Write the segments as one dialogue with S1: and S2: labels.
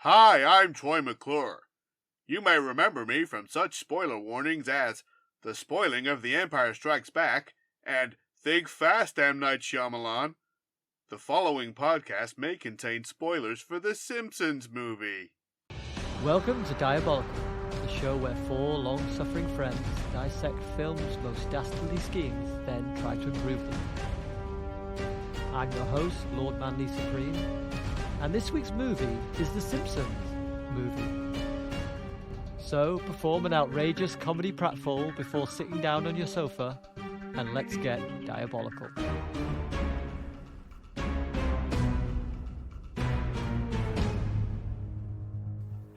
S1: Hi, I'm Troy McClure. You may remember me from such spoiler warnings as The Spoiling of The Empire Strikes Back and Think Fast, M. Night Shyamalan. The following podcast may contain spoilers for the Simpsons movie.
S2: Welcome to Diabolical, the show where four long-suffering friends dissect film's most dastardly schemes, then try to improve them. I'm your host, Lord Manly Supreme, and this week's movie is The Simpsons Movie. So, perform an outrageous comedy pratfall before sitting down on your sofa, and let's get diabolical.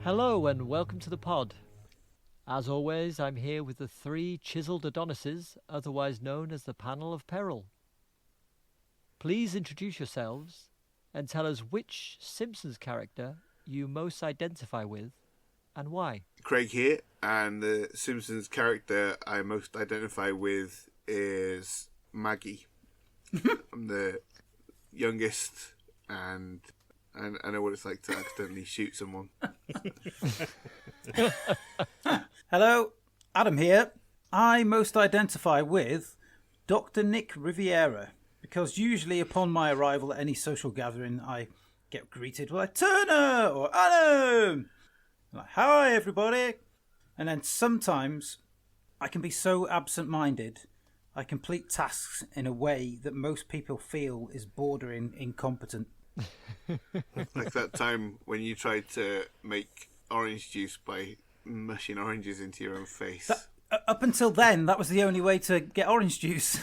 S2: Hello and welcome to the pod. As always, I'm here with the three chiseled Adonises, otherwise known as the Panel of Peril. Please introduce yourselves and tell us which Simpsons character you most identify with and why.
S1: Craig here, and the Simpsons character I most identify with is Maggie. I'm the youngest, and I know what it's like to accidentally shoot someone.
S3: Hello, Adam here. I most identify with Dr. Nick Riviera, because usually upon my arrival at any social gathering, I get greeted with Turner or Adam. Like, hi, everybody. And then sometimes I can be so absent-minded, I complete tasks in a way that most people feel is bordering incompetent.
S1: Like that time when you tried to make orange juice by mushing oranges into your own face.
S3: Up until then, that was the only way to get orange juice.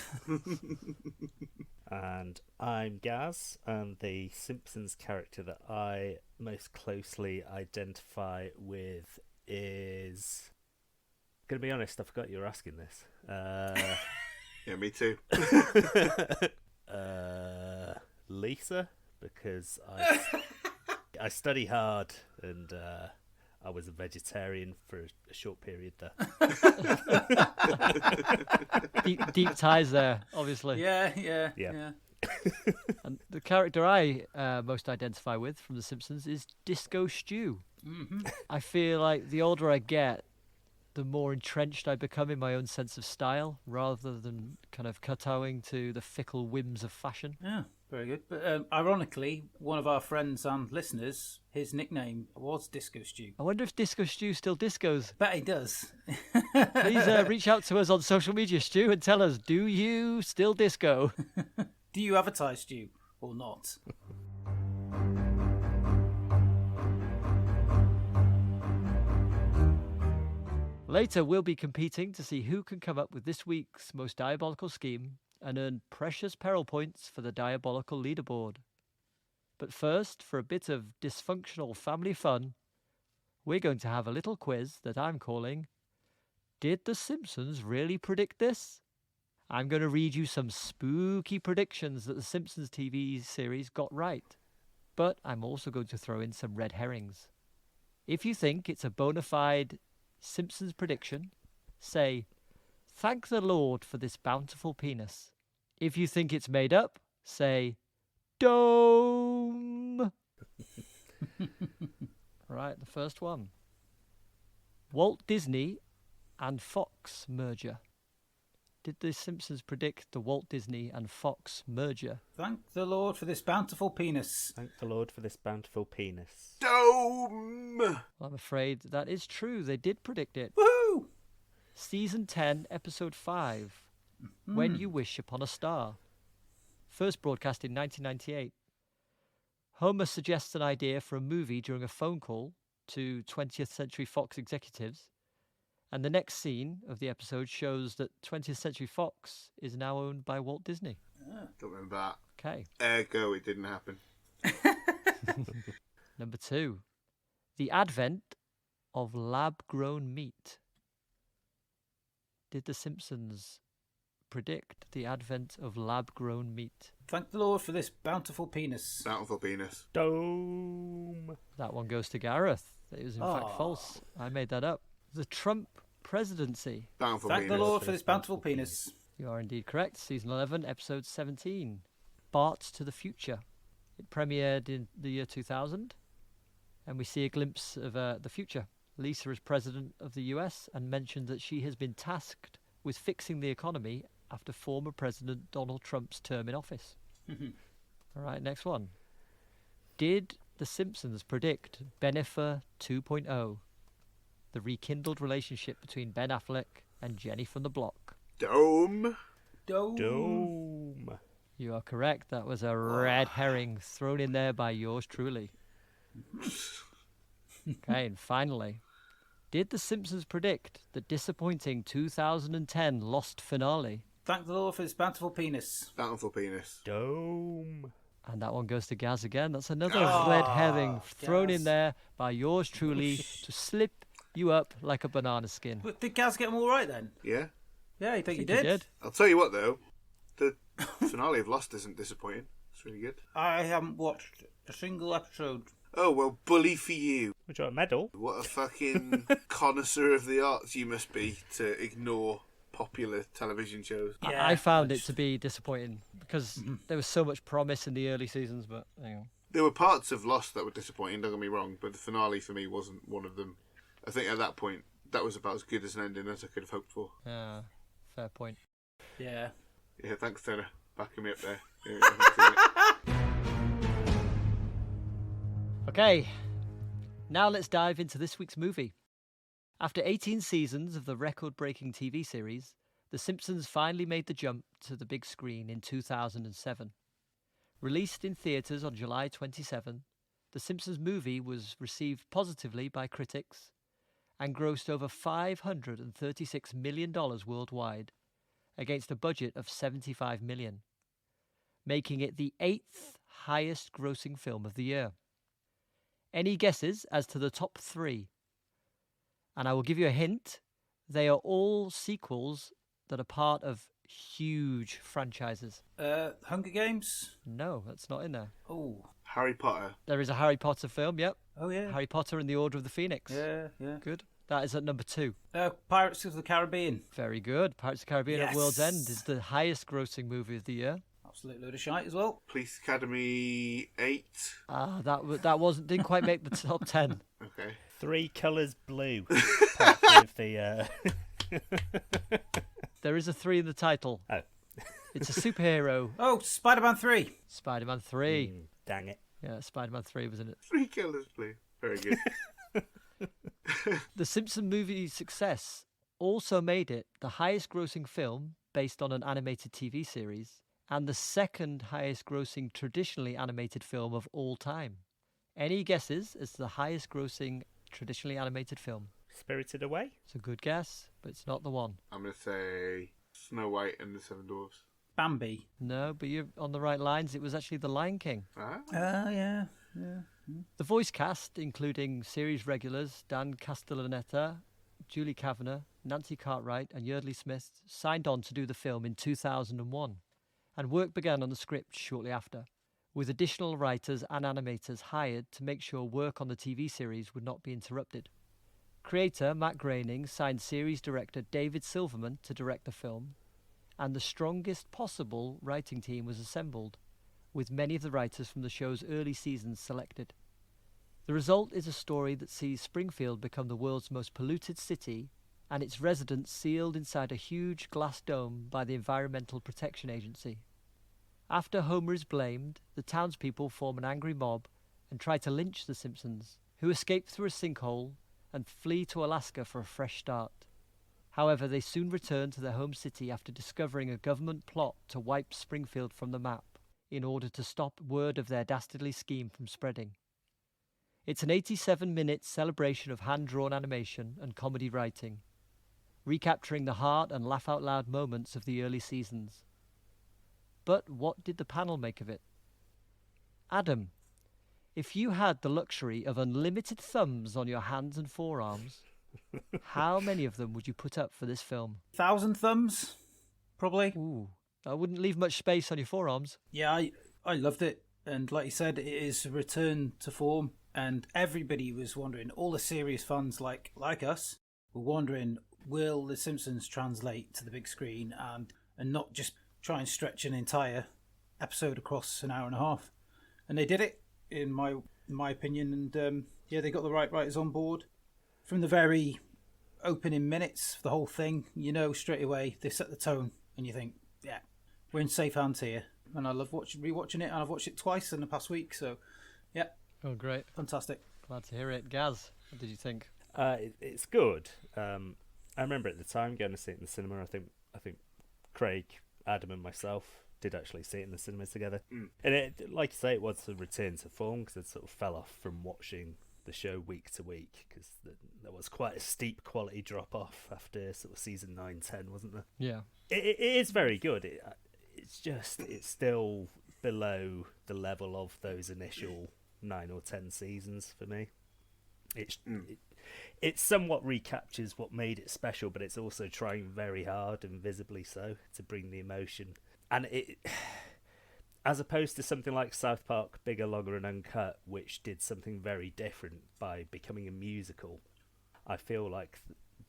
S4: And I'm Gaz, and the Simpsons character that I most closely identify with is... Gonna be honest, I forgot you were asking this.
S1: Yeah, me too.
S4: Lisa, because I study hard and I was a vegetarian for a short period there.
S2: Deep ties there, obviously.
S3: Yeah.
S2: And the character I most identify with from The Simpsons is Disco Stew.
S3: Mm-hmm.
S2: I feel like the older I get, the more entrenched I become in my own sense of style, rather than kind of kowtowing to the fickle whims of fashion.
S3: Yeah, very good. But ironically, one of our friends and listeners, his nickname was Disco Stew.
S2: I wonder if Disco Stew still discos.
S3: Bet he does.
S2: Please reach out to us on social media, Stu, and tell us, do you still disco?
S3: Do you advertise Stew or not?
S2: Later, we'll be competing to see who can come up with this week's most diabolical scheme and earn precious peril points for the diabolical leaderboard. But first, for a bit of dysfunctional family fun, we're going to have a little quiz that I'm calling, Did the Simpsons Really Predict This? I'm going to read you some spooky predictions that the Simpsons TV series got right. But I'm also going to throw in some red herrings. If you think it's a bona fide Simpsons prediction, say, thank the Lord for this bountiful penis. If you think it's made up, say, dome. Right, the first one. Walt Disney and Fox merger. Did the Simpsons predict the Walt Disney and Fox merger?
S3: Thank the Lord for this bountiful penis.
S4: Thank the Lord for this bountiful penis.
S1: Dome!
S2: Well, I'm afraid that is true. They did predict it.
S3: Woohoo!
S2: Season 10, Episode 5, When You Wish Upon a Star. First broadcast in 1998. Homer suggests an idea for a movie during a phone call to 20th Century Fox executives. And the next scene of the episode shows that 20th Century Fox is now owned by Walt Disney.
S1: Don't remember that.
S2: Okay.
S1: Ergo, it didn't happen.
S2: Number 2. The advent of lab-grown meat. Did the Simpsons predict the advent of lab-grown meat?
S3: Thank the Lord for this bountiful penis.
S1: Bountiful penis.
S4: Dome!
S2: That one goes to Gareth. It was in fact false. I made that up. The Trump presidency.
S1: Bountiful
S3: Thank
S1: penis.
S3: the Lord for this bountiful penis.
S2: You are indeed correct. Season 11, Episode 17. Bart to the Future. It premiered in the year 2000. And we see a glimpse of the future. Lisa is president of the US and mentioned that she has been tasked with fixing the economy after former President Donald Trump's term in office. All right, next one. Did The Simpsons predict Bennifer 2.0? The rekindled relationship between Ben Affleck and Jenny from the block.
S1: Dome.
S2: You are correct. That was a red herring thrown in there by yours truly. Okay, and finally, did The Simpsons predict the disappointing 2010 Lost finale?
S3: Thank the Lord for his bountiful penis.
S1: Bountiful penis.
S4: Dome.
S2: And that one goes to Gaz again. That's another red herring thrown in there by yours truly to slip you up like a banana skin.
S3: But did Gaz get them all right then?
S1: Yeah.
S3: Yeah, I think
S2: I
S3: you
S2: think
S3: did.
S1: I'll tell you what, though. The finale of Lost isn't disappointing. It's really good.
S3: I haven't watched a single episode.
S1: Oh, well, bully for you.
S4: Would you want a medal?
S1: What a fucking connoisseur of the arts you must be to ignore popular television shows.
S3: Yeah,
S2: I found it to be disappointing because there was so much promise in the early seasons, but hang on.
S1: There were parts of Lost that were disappointing, don't get me wrong, but the finale for me wasn't one of them. I think at that point, that was about as good as an ending as I could have hoped for.
S2: Yeah, fair point.
S3: Yeah.
S1: Yeah, thanks, Tanner. Backing me up there. Yeah, thanks, mate.
S2: Okay, now let's dive into this week's movie. After 18 seasons of the record-breaking TV series, The Simpsons finally made the jump to the big screen in 2007. Released in theatres on July 27, The Simpsons Movie was received positively by critics and grossed over $536 million worldwide, against a budget of $75 million, making it the 8th highest grossing film of the year. Any guesses as to the top 3? And I will give you a hint. They are all sequels that are part of huge franchises.
S3: Hunger Games?
S2: No, that's not in there.
S3: Oh.
S1: Harry Potter.
S2: There is a Harry Potter film, yep.
S3: Oh, yeah.
S2: Harry Potter and the Order of the Phoenix.
S3: Yeah, yeah.
S2: Good. That is at number 2.
S3: Pirates of the Caribbean.
S2: Very good. Pirates of the Caribbean at
S3: Yes.
S2: World's End is the highest grossing movie of the year.
S3: Absolute load of shite as well.
S1: Police Academy 8.
S2: Didn't quite make the top 10.
S1: Okay.
S4: 3 colours blue. Part of the,
S2: There is a 3 in the title.
S4: Oh.
S2: It's a superhero.
S3: Oh, Spider-Man 3.
S2: Spider-Man 3.
S4: Dang it.
S2: Yeah, Spider-Man 3 was in it.
S1: 3 killers, blue. Very good.
S2: The Simpsons movie's success also made it the highest grossing film based on an animated TV series and the second highest grossing traditionally animated film of all time. Any guesses as to the highest grossing traditionally animated film?
S4: Spirited Away?
S2: It's a good guess, but it's not the one.
S1: I'm going to say Snow White and the Seven Dwarfs.
S3: Bambi.
S2: No, but you're on the right lines. It was actually The Lion King.
S1: Ah?
S3: Yeah.
S2: The voice cast, including series regulars Dan Castellaneta, Julie Kavner, Nancy Cartwright and Yeardley Smith, signed on to do the film in 2001, and work began on the script shortly after, with additional writers and animators hired to make sure work on the TV series would not be interrupted. Creator Matt Groening signed series director David Silverman to direct the film, and the strongest possible writing team was assembled, with many of the writers from the show's early seasons selected. The result is a story that sees Springfield become the world's most polluted city and its residents sealed inside a huge glass dome by the Environmental Protection Agency. After Homer is blamed, the townspeople form an angry mob and try to lynch the Simpsons, who escape through a sinkhole and flee to Alaska for a fresh start. However, they soon return to their home city after discovering a government plot to wipe Springfield from the map in order to stop word of their dastardly scheme from spreading. It's an 87-minute celebration of hand-drawn animation and comedy writing, recapturing the heart and laugh-out-loud moments of the early seasons. But what did the panel make of it? Adam, if you had the luxury of unlimited thumbs on your hands and forearms, how many of them would you put up for this film?
S3: 1,000 thumbs, probably.
S2: Ooh, that wouldn't leave much space on your forearms.
S3: Yeah, I loved it. And like you said, it is a return to form. And everybody was wondering, all the serious fans like us were wondering, will The Simpsons translate to the big screen and not just try and stretch an entire episode across an hour and a half? And they did it, in my opinion, and Yeah, they got the right writers on board. From the very opening minutes of the whole thing, you know straight away they set the tone, and you think, yeah, we're in safe hands here. And I love rewatching it, and I've watched it twice in the past week, so yeah.
S2: Oh, great.
S3: Fantastic.
S2: Glad to hear it. Gaz, what did you think?
S4: It's good. I remember at the time going to see it in the cinema. I think Craig, Adam, and myself did actually see it in the cinema together. And it, like you say, it was a return to form because it sort of fell off from watching the show week to week because there was quite a steep quality drop off after sort of season 9-10, wasn't there?
S2: Yeah.
S4: It is very good. It's still below the level of those initial 9 or 10 seasons for me. It somewhat recaptures what made it special, but it's also trying very hard and visibly so to bring the emotion. And it, as opposed to something like South Park, Bigger, Longer and Uncut, which did something very different by becoming a musical, I feel like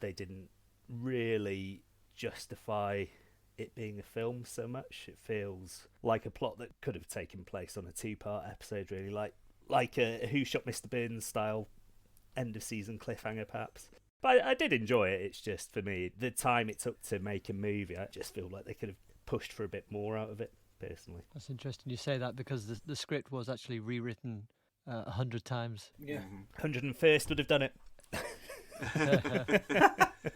S4: they didn't really justify it being a film so much. It feels like a plot that could have taken place on a 2-part episode, really, like a Who Shot Mr. Burns style end of season cliffhanger, perhaps. But I did enjoy it. It's just, for me, the time it took to make a movie, I just feel like they could have pushed for a bit more out of it, personally.
S2: That's interesting you say that because the script was actually rewritten 100 times.
S3: Yeah.
S4: 101st would have done it.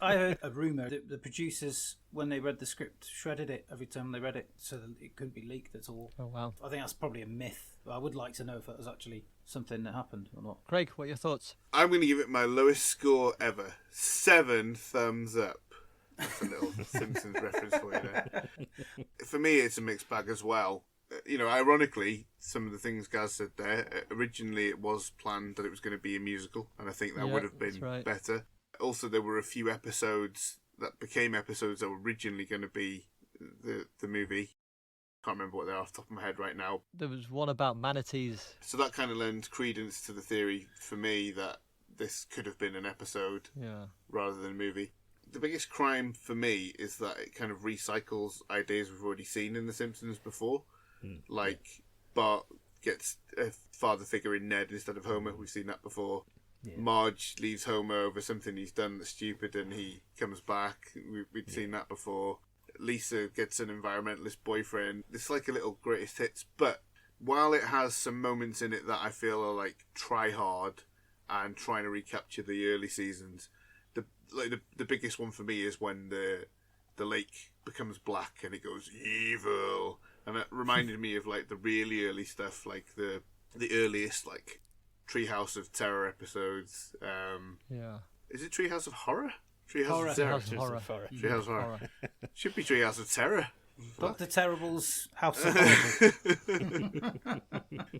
S3: I heard a rumour that the producers, when they read the script, shredded it every time they read it so that it couldn't be leaked at all.
S2: Oh, wow.
S3: I think that's probably a myth. But I would like to know if that was actually something that happened or not.
S2: Craig, what are your thoughts?
S1: I'm going to give it my lowest score ever. 7 thumbs up. That's a little Simpsons reference for you there. For me, it's a mixed bag as well. You know, ironically, some of the things Gaz said there, originally it was planned that it was going to be a musical, and I think that would have been better. Also, there were a few episodes that became episodes that were originally going to be the movie. Can't remember what they're off the top of my head right now.
S2: There was one about manatees.
S1: So that kind of lends credence to the theory for me that this could have been an episode rather than a movie. The biggest crime for me is that it kind of recycles ideas we've already seen in The Simpsons before. Like Bart gets a father figure in Ned instead of Homer. We've seen that before. Yeah. Marge leaves Homer over something he's done that's stupid and he comes back. We'd seen that before. Lisa gets an environmentalist boyfriend. It's like a little greatest hits. But while it has some moments in it that I feel are like try hard and trying to recapture the early seasons, the biggest one for me is when the lake becomes black and it goes evil. And it reminded me of like the really early stuff, like the earliest like Treehouse of Terror episodes. Is it Treehouse of Horror? Treehouse of Terror. Treehouse of Horror. Should be Treehouse of Terror.
S3: Dr. Terrible's House of Horror.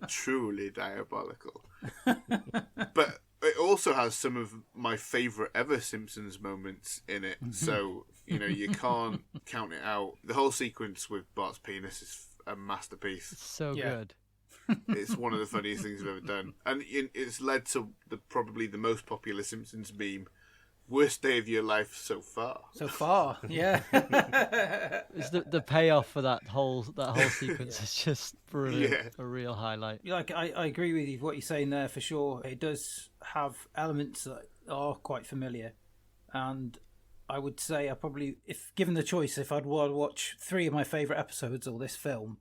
S1: Truly diabolical. But it also has some of my favourite ever Simpsons moments in it. So, you know, you can't count it out. The whole sequence with Bart's penis is a masterpiece.
S2: It's so good.
S1: It's one of the funniest things I've ever done. And it's led to probably the most popular Simpsons meme. Worst day of your life so far.
S3: So far, yeah.
S2: It's the payoff for that whole sequence is just brilliant. Yeah. A real highlight.
S3: Like I agree with you what you're saying there for sure. It does have elements that are quite familiar, and I would say I probably, if given the choice, if I'd watch 3 of my favourite episodes of this film,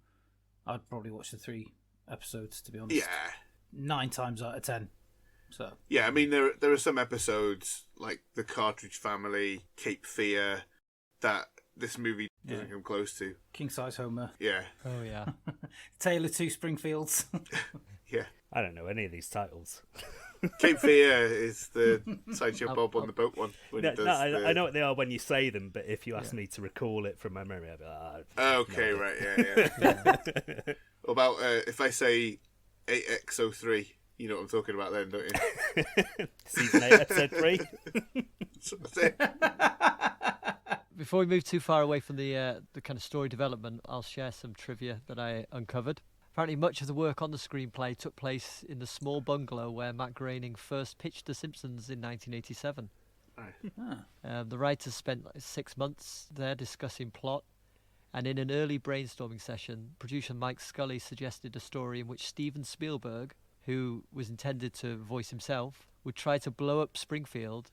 S3: I'd probably watch the 3 episodes, to be honest.
S1: Yeah.
S3: 9 times out of 10. So
S1: yeah, I mean there are some episodes like the Cartridge Family, Cape Fear, that this movie doesn't come close to.
S3: King Size Homer.
S1: Yeah.
S2: Oh yeah.
S3: Tale of Two Springfields.
S1: Yeah.
S4: I don't know any of these titles.
S1: Cape Fear is the Sideshow Bob on the boat one.
S4: I know what they are when you say them, but if you ask me to recall it from my memory, I'd be like,
S1: okay, right, yeah. What about if I say 8X03? You know what I'm talking about then, don't you?
S4: Season 8, episode 3.
S1: That's it.
S2: Before we move too far away from the kind of story development, I'll share some trivia that I uncovered. Apparently much of the work on the screenplay took place in the small bungalow where Matt Groening first pitched The Simpsons in 1987. The writers spent 6 months there discussing plot, and in an early brainstorming session, producer Mike Scully suggested a story in which Steven Spielberg who was intended to voice himself, would try to blow up Springfield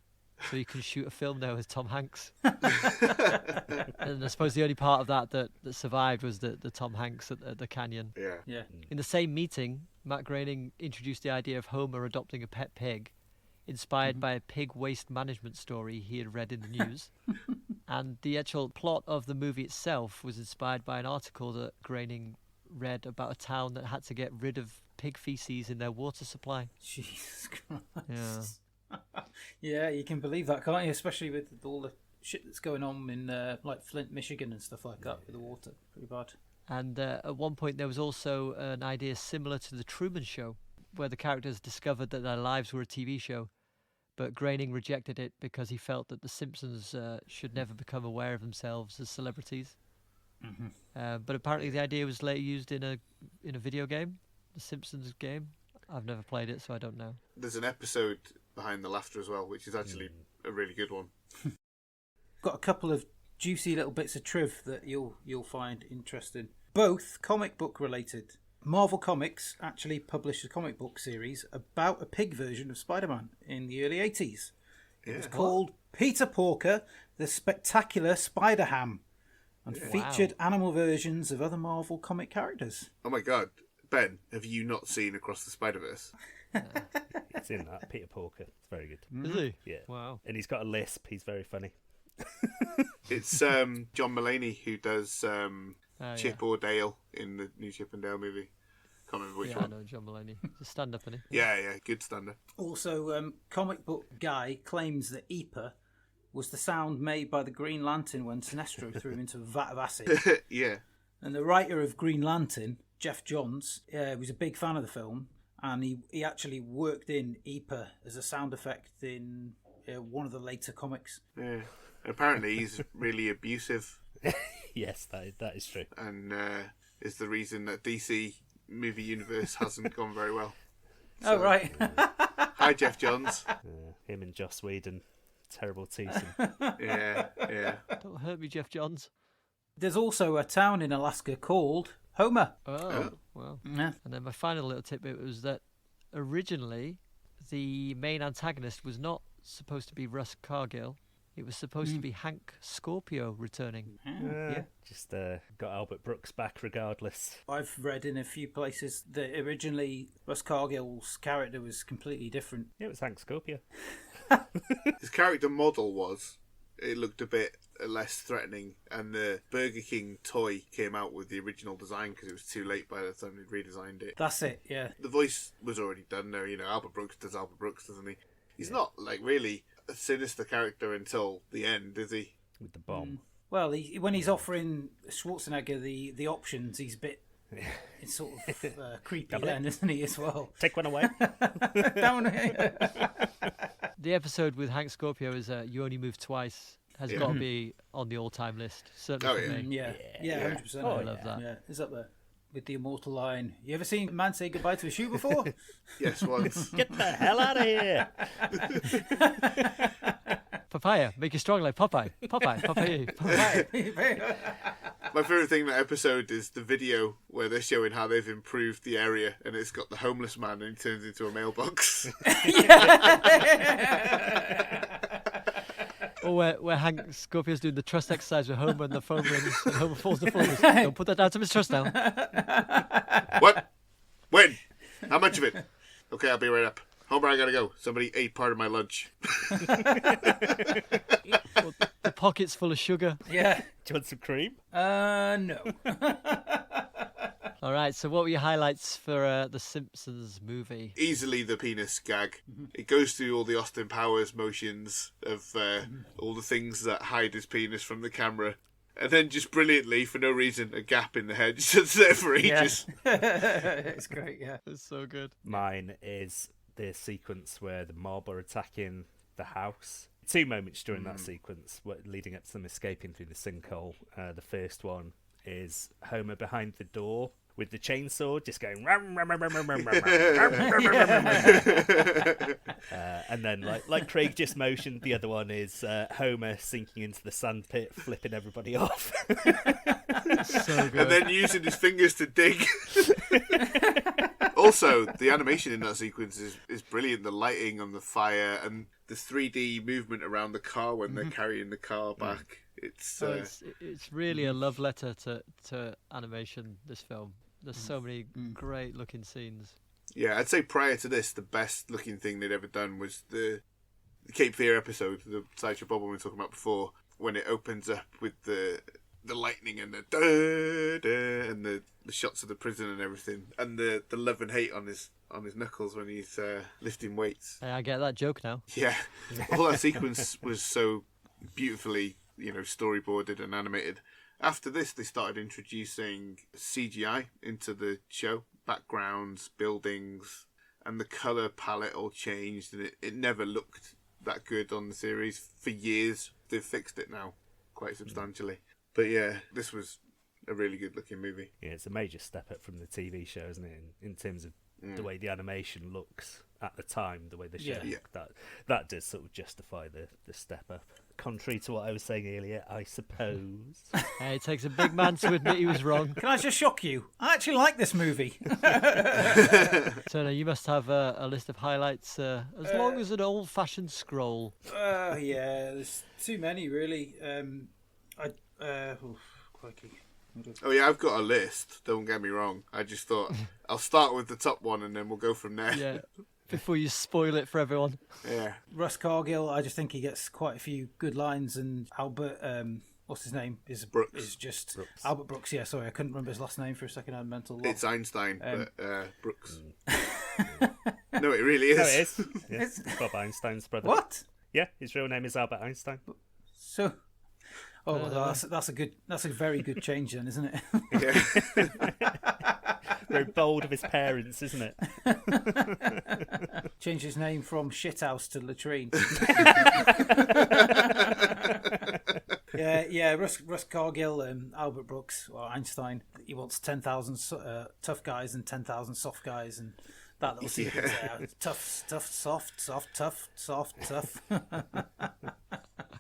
S2: so he can shoot a film there with Tom Hanks. And I suppose the only part of that survived was the Tom Hanks at the canyon.
S3: Yeah.
S2: In the same meeting, Matt Groening introduced the idea of Homer adopting a pet pig, inspired by a pig waste management story he had read in the news. And the actual plot of the movie itself was inspired by an article that Groening read about a town that had to get rid of pig feces in their water supply.
S3: Jesus Christ.
S2: Yeah.
S3: Yeah, you can believe that, can't you? Especially with all the shit that's going on in like Flint, Michigan and stuff like that with the water. Pretty bad.
S2: And at one point there was also an idea similar to The Truman Show, where the characters discovered that their lives were a TV show, but Groening rejected it because he felt that the Simpsons should never become aware of themselves as celebrities. But apparently the idea was later used in a video game, the Simpsons game. I've never played it, so I don't know.
S1: There's an episode behind the laughter as well, which is actually a really good one.
S3: Got a couple of juicy little bits of triv that you'll find interesting. Both comic book related. Marvel Comics actually published a comic book series about a pig version of Spider-Man in the early 80s. It was called Peter Porker, the Spectacular Spider-Ham, and featured animal versions of other Marvel comic characters.
S1: Oh my god. Ben, have you not seen Across the Spider-Verse?
S4: It's in that. Peter Porker. It's very good.
S2: Is he?
S4: Yeah.
S2: Wow.
S4: And he's got a lisp. He's very funny.
S1: It's John Mulaney who does Chip
S2: Yeah.
S1: or Dale in the new Chip and Dale movie. Can't remember which
S2: Yeah, I
S1: one.
S2: know John Mulaney. He's a stand-up, isn't he?
S1: Yeah, good stand-up.
S3: Also, comic book guy claims that Eeper was the sound made by the Green Lantern when Sinestro threw him into a vat of acid.
S1: Yeah.
S3: And the writer of Green Lantern, Jeff Johns, was a big fan of the film, and he actually worked in Eeper as a sound effect in one of the later comics.
S1: Yeah. Apparently he's really abusive
S4: Yes, that is true.
S1: and is the reason that DC movie universe hasn't gone very well.
S3: Oh, right.
S1: Hi, Jeff Johns.
S4: Him and Joss Whedon. Terrible twosome.
S1: Yeah.
S2: Don't hurt me, Jeff Johns.
S3: There's also a town in Alaska called Homer.
S2: Oh, well.
S3: Yeah.
S2: And then my final little tidbit was that originally the main antagonist was not supposed to be Russ Cargill. It was supposed to be Hank Scorpio returning.
S3: Yeah.
S4: Just got Albert Brooks back regardless.
S3: I've read in a few places that originally Russ Cargill's character was completely different.
S4: Yeah, it was Hank Scorpio.
S1: His character model it looked a bit less threatening, and the Burger King toy came out with the original design because it was too late by the time they redesigned it.
S3: That's it, yeah.
S1: The voice was already done there, Albert Brooks does Albert Brooks, doesn't he? He's not, really a sinister character until the end, is he?
S4: With the bomb.
S3: Well, when he's offering Schwarzenegger the options, he's a bit it's sort of creepy then, isn't he, as well?
S4: Take one away.
S3: Down.
S2: The episode with Hank Scorpio is You Only Move Twice. Has got to be on the all-time list. Certainly for me.
S3: Yeah, 100%.
S2: Oh, I love that.
S3: Yeah, it's up there. With the immortal line, you ever seen a man say goodbye to a shoe before?
S1: Yes, once.
S4: Get the hell out of here.
S2: Papaya, make you strong like Popeye. Popeye, Popeye.
S1: My favourite thing in that episode is the video where they're showing how they've improved the area, and it's got the homeless man and he turns into a mailbox.
S2: Or where Hank Scorpio's doing the trust exercise with Homer and the phone rings and Homer falls the phone. Don't put that down to mistrust now.
S1: What? When? How much of it? Okay, I'll be right up. Homer, I gotta go. Somebody ate part of my lunch.
S2: Well, the pocket's full of sugar.
S3: Yeah.
S4: Do you want some cream?
S3: No.
S2: All right, so what were your highlights for the Simpsons movie?
S1: Easily the penis gag. It goes through all the Austin Powers motions of all the things that hide his penis from the camera. And then just brilliantly, for no reason, a gap in the head just sits there for ages.
S3: It's great, yeah.
S2: It's so good.
S4: Mine is the sequence where the mob are attacking the house. 2 moments during that sequence leading up to them escaping through the sinkhole. The first one is Homer behind the door with the chainsaw just going rum, rum, rum, rum, rum, rum, rum, and then like Craig just motioned, the other one is Homer sinking into the sand pit, flipping everybody off.
S2: So good.
S1: And then using his fingers to dig. Also, the animation in that sequence is brilliant. The lighting on the fire and the 3D movement around the car when they're carrying the car back. It's
S2: really a love letter to animation, this film. There's so many great looking scenes.
S1: Yeah, I'd say prior to this, the best looking thing they'd ever done was the Cape Fear episode, the Sideshow Bob we were talking about before, when it opens up with the lightning and the da-da, and the shots of the prison and everything, and the love and hate on his knuckles when he's lifting weights.
S2: Hey, I get that joke now.
S1: Yeah, all that sequence was so beautifully, storyboarded and animated. After this, they started introducing CGI into the show, backgrounds, buildings, and the colour palette all changed, and it never looked that good on the series for years. They've fixed it now quite substantially. But yeah, this was a really good looking movie.
S4: Yeah, it's a major step up from the TV show, isn't it? In terms of the way the animation looks at the time, the way the show looked, that does sort of justify the step up. Contrary to what I was saying earlier, I suppose.
S2: Hey, it takes a big man to admit he was wrong.
S3: Can I just shock you? I actually like this movie.
S2: Turner, you must have a list of highlights as long as an old-fashioned scroll.
S3: Yeah, there's too many, really. Crikey.
S1: Oh yeah, I've got a list, don't get me wrong. I just thought I'll start with the top one and then we'll go from there.
S2: Yeah, before you spoil it for everyone.
S1: Yeah.
S3: Russ Cargill, I just think he gets quite a few good lines, and Albert, what's his name?
S1: Brooks.
S3: Is just
S4: Brooks.
S3: Albert Brooks. Yeah, sorry, I couldn't remember his last name for a second. I had mental lock.
S1: It's Einstein, but Brooks. No, it really is.
S4: No, it is. Yeah, it's Bob Einstein's brother.
S3: What?
S4: Yeah, his real name is Albert Einstein.
S3: So, that's a very good change then, isn't it?
S1: Yeah.
S4: Very bold of his parents, isn't it?
S3: Change his name from shithouse to latrine. Yeah. Russ Cargill and Albert Brooks, or Einstein. He wants 10,000 tough guys and 10,000 soft guys, and that little sequence there. Tough, soft, tough.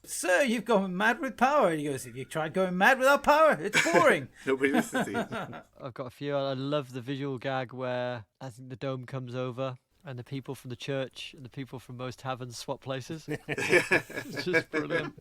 S3: Sir, you've gone mad with power. He goes, have you tried going mad without power? It's boring.
S1: Nobody listens to you.
S2: I've got a few. I love the visual gag where I think the dome comes over and the people from the church and the people from most taverns swap places. It's just brilliant.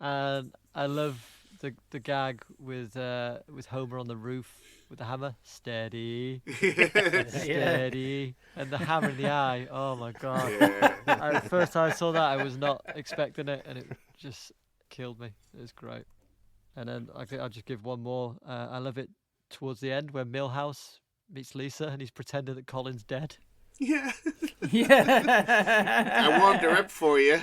S2: And I love the gag with Homer on the roof with the hammer. Steady. Steady. And the hammer in the eye. Oh my god.
S1: Yeah.
S2: The first time I saw that, I was not expecting it, and it just killed me. It was great. And then I'll just give one more. I love it towards the end when Milhouse meets Lisa and he's pretending that Colin's dead.
S1: Yeah.
S3: Yeah.
S1: I warmed her up for you.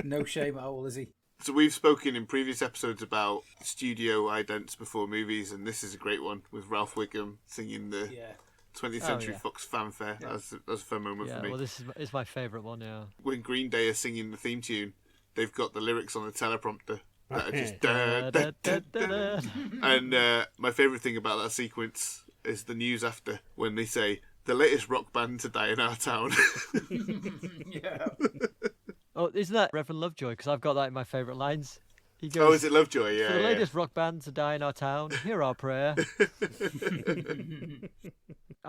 S3: No shame at all, is he?
S1: So we've spoken in previous episodes about studio idents before movies, and this is a great one with Ralph Wiggum singing the 20th Century Fox fanfare.
S3: Yeah.
S1: That's a fun moment for me.
S2: Well, this is my favourite one, yeah.
S1: When Green Day are singing the theme tune, they've got the lyrics on the teleprompter that are just
S2: Da-da-da-da-da.
S1: And my favourite thing about that sequence is the news after, when they say, the latest rock band to die in our town.
S3: Yeah.
S2: Oh, isn't that Reverend Lovejoy? Because I've got that in my favourite lines. He goes,
S1: Is it Lovejoy? Yeah.
S2: for the latest rock band to die in our town, hear our prayer.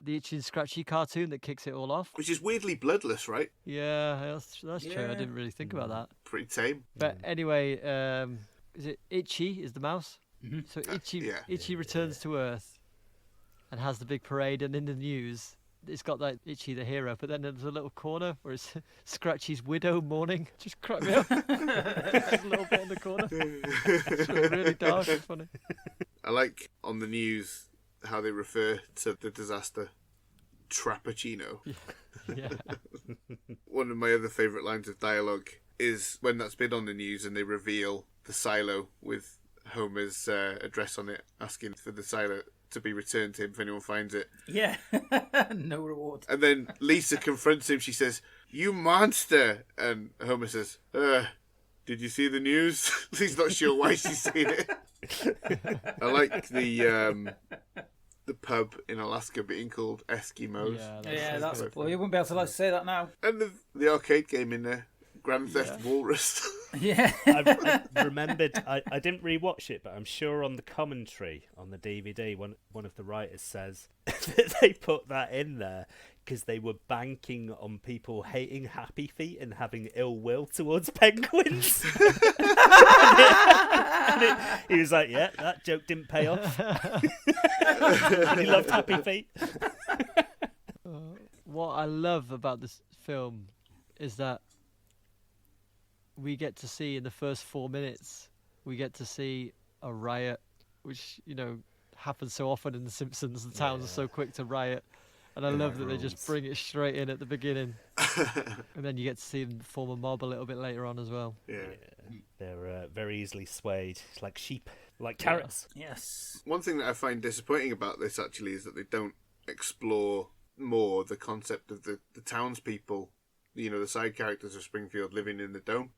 S2: The Itchy and Scratchy cartoon that kicks it all off.
S1: Which is weirdly bloodless, right?
S2: Yeah, that's true. I didn't really think about that.
S1: Pretty tame.
S2: But anyway, is it Itchy is the mouse?
S3: Mm-hmm.
S2: So Itchy returns to Earth and has the big parade, and in the news it's got like Itchy the hero, but then there's a little corner where it's Scratchy's widow mourning. Just crack me up. Just a little bit in the corner. It's really dark and funny.
S1: I like on the news how they refer to the disaster, Trappuccino.
S2: Yeah.
S1: One of my other favourite lines of dialogue is when that's been on the news and they reveal the silo with Homer's address on it, asking for the silo to be returned to him if anyone finds it.
S3: Yeah. No reward.
S1: And then Lisa confronts him. She says, "You monster!" And Homer says, "Did you see the news?" He's not sure why she's seen it. I like the pub in Alaska being called Eskimos.
S3: Well, you wouldn't be able to say that now.
S1: And the arcade game in there, Grand Theft Walrus.
S3: Yeah.
S4: I remembered, I didn't rewatch it, but I'm sure on the commentary on the DVD, one of the writers says that they put that in there because they were banking on people hating Happy Feet and having ill will towards penguins. He was like, yeah, that joke didn't pay off. He loved Happy Feet.
S2: What I love about this film is that we get to see in the first 4 minutes, we get to see a riot, which, happens so often in The Simpsons. The towns are so quick to riot. And I love that they just bring it straight in at the beginning. And then you get to see them form a mob a little bit later on as well.
S1: Yeah.
S4: They're very easily swayed. It's like sheep, like carrots.
S3: Yes.
S1: One thing that I find disappointing about this actually is that they don't explore more the concept of the townspeople, the side characters of Springfield living in the dome.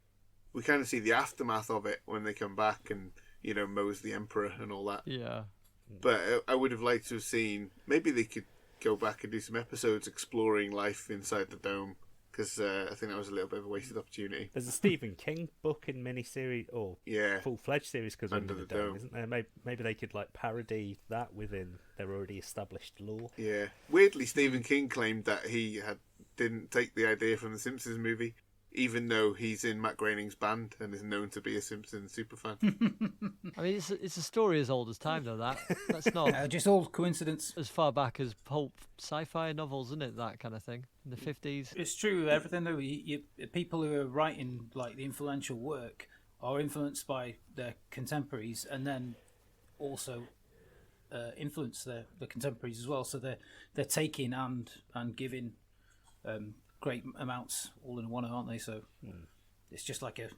S1: We kind of see the aftermath of it when they come back and, Moe's the Emperor and all that.
S2: Yeah.
S1: But I would have liked to have seen, maybe they could go back and do some episodes exploring life inside the dome, because I think that was a little bit of a wasted opportunity.
S4: There's a Stephen King book and miniseries, or full-fledged series because Under the Dome, isn't there? Maybe they could parody that within their already established lore.
S1: Yeah. Weirdly, Stephen King claimed that he didn't take the idea from the Simpsons movie, even though he's in Matt Groening's band and is known to be a Simpsons superfan.
S2: I mean, it's a story as old as time, though. That's not
S3: Just old coincidence.
S2: as far back as pulp sci-fi novels, isn't it? That kind of thing in the 50s.
S3: It's true. Everything though, people who are writing the influential work are influenced by their contemporaries, and then also influence the contemporaries as well. So they're taking and giving great amounts all in one, aren't they? So it's just like a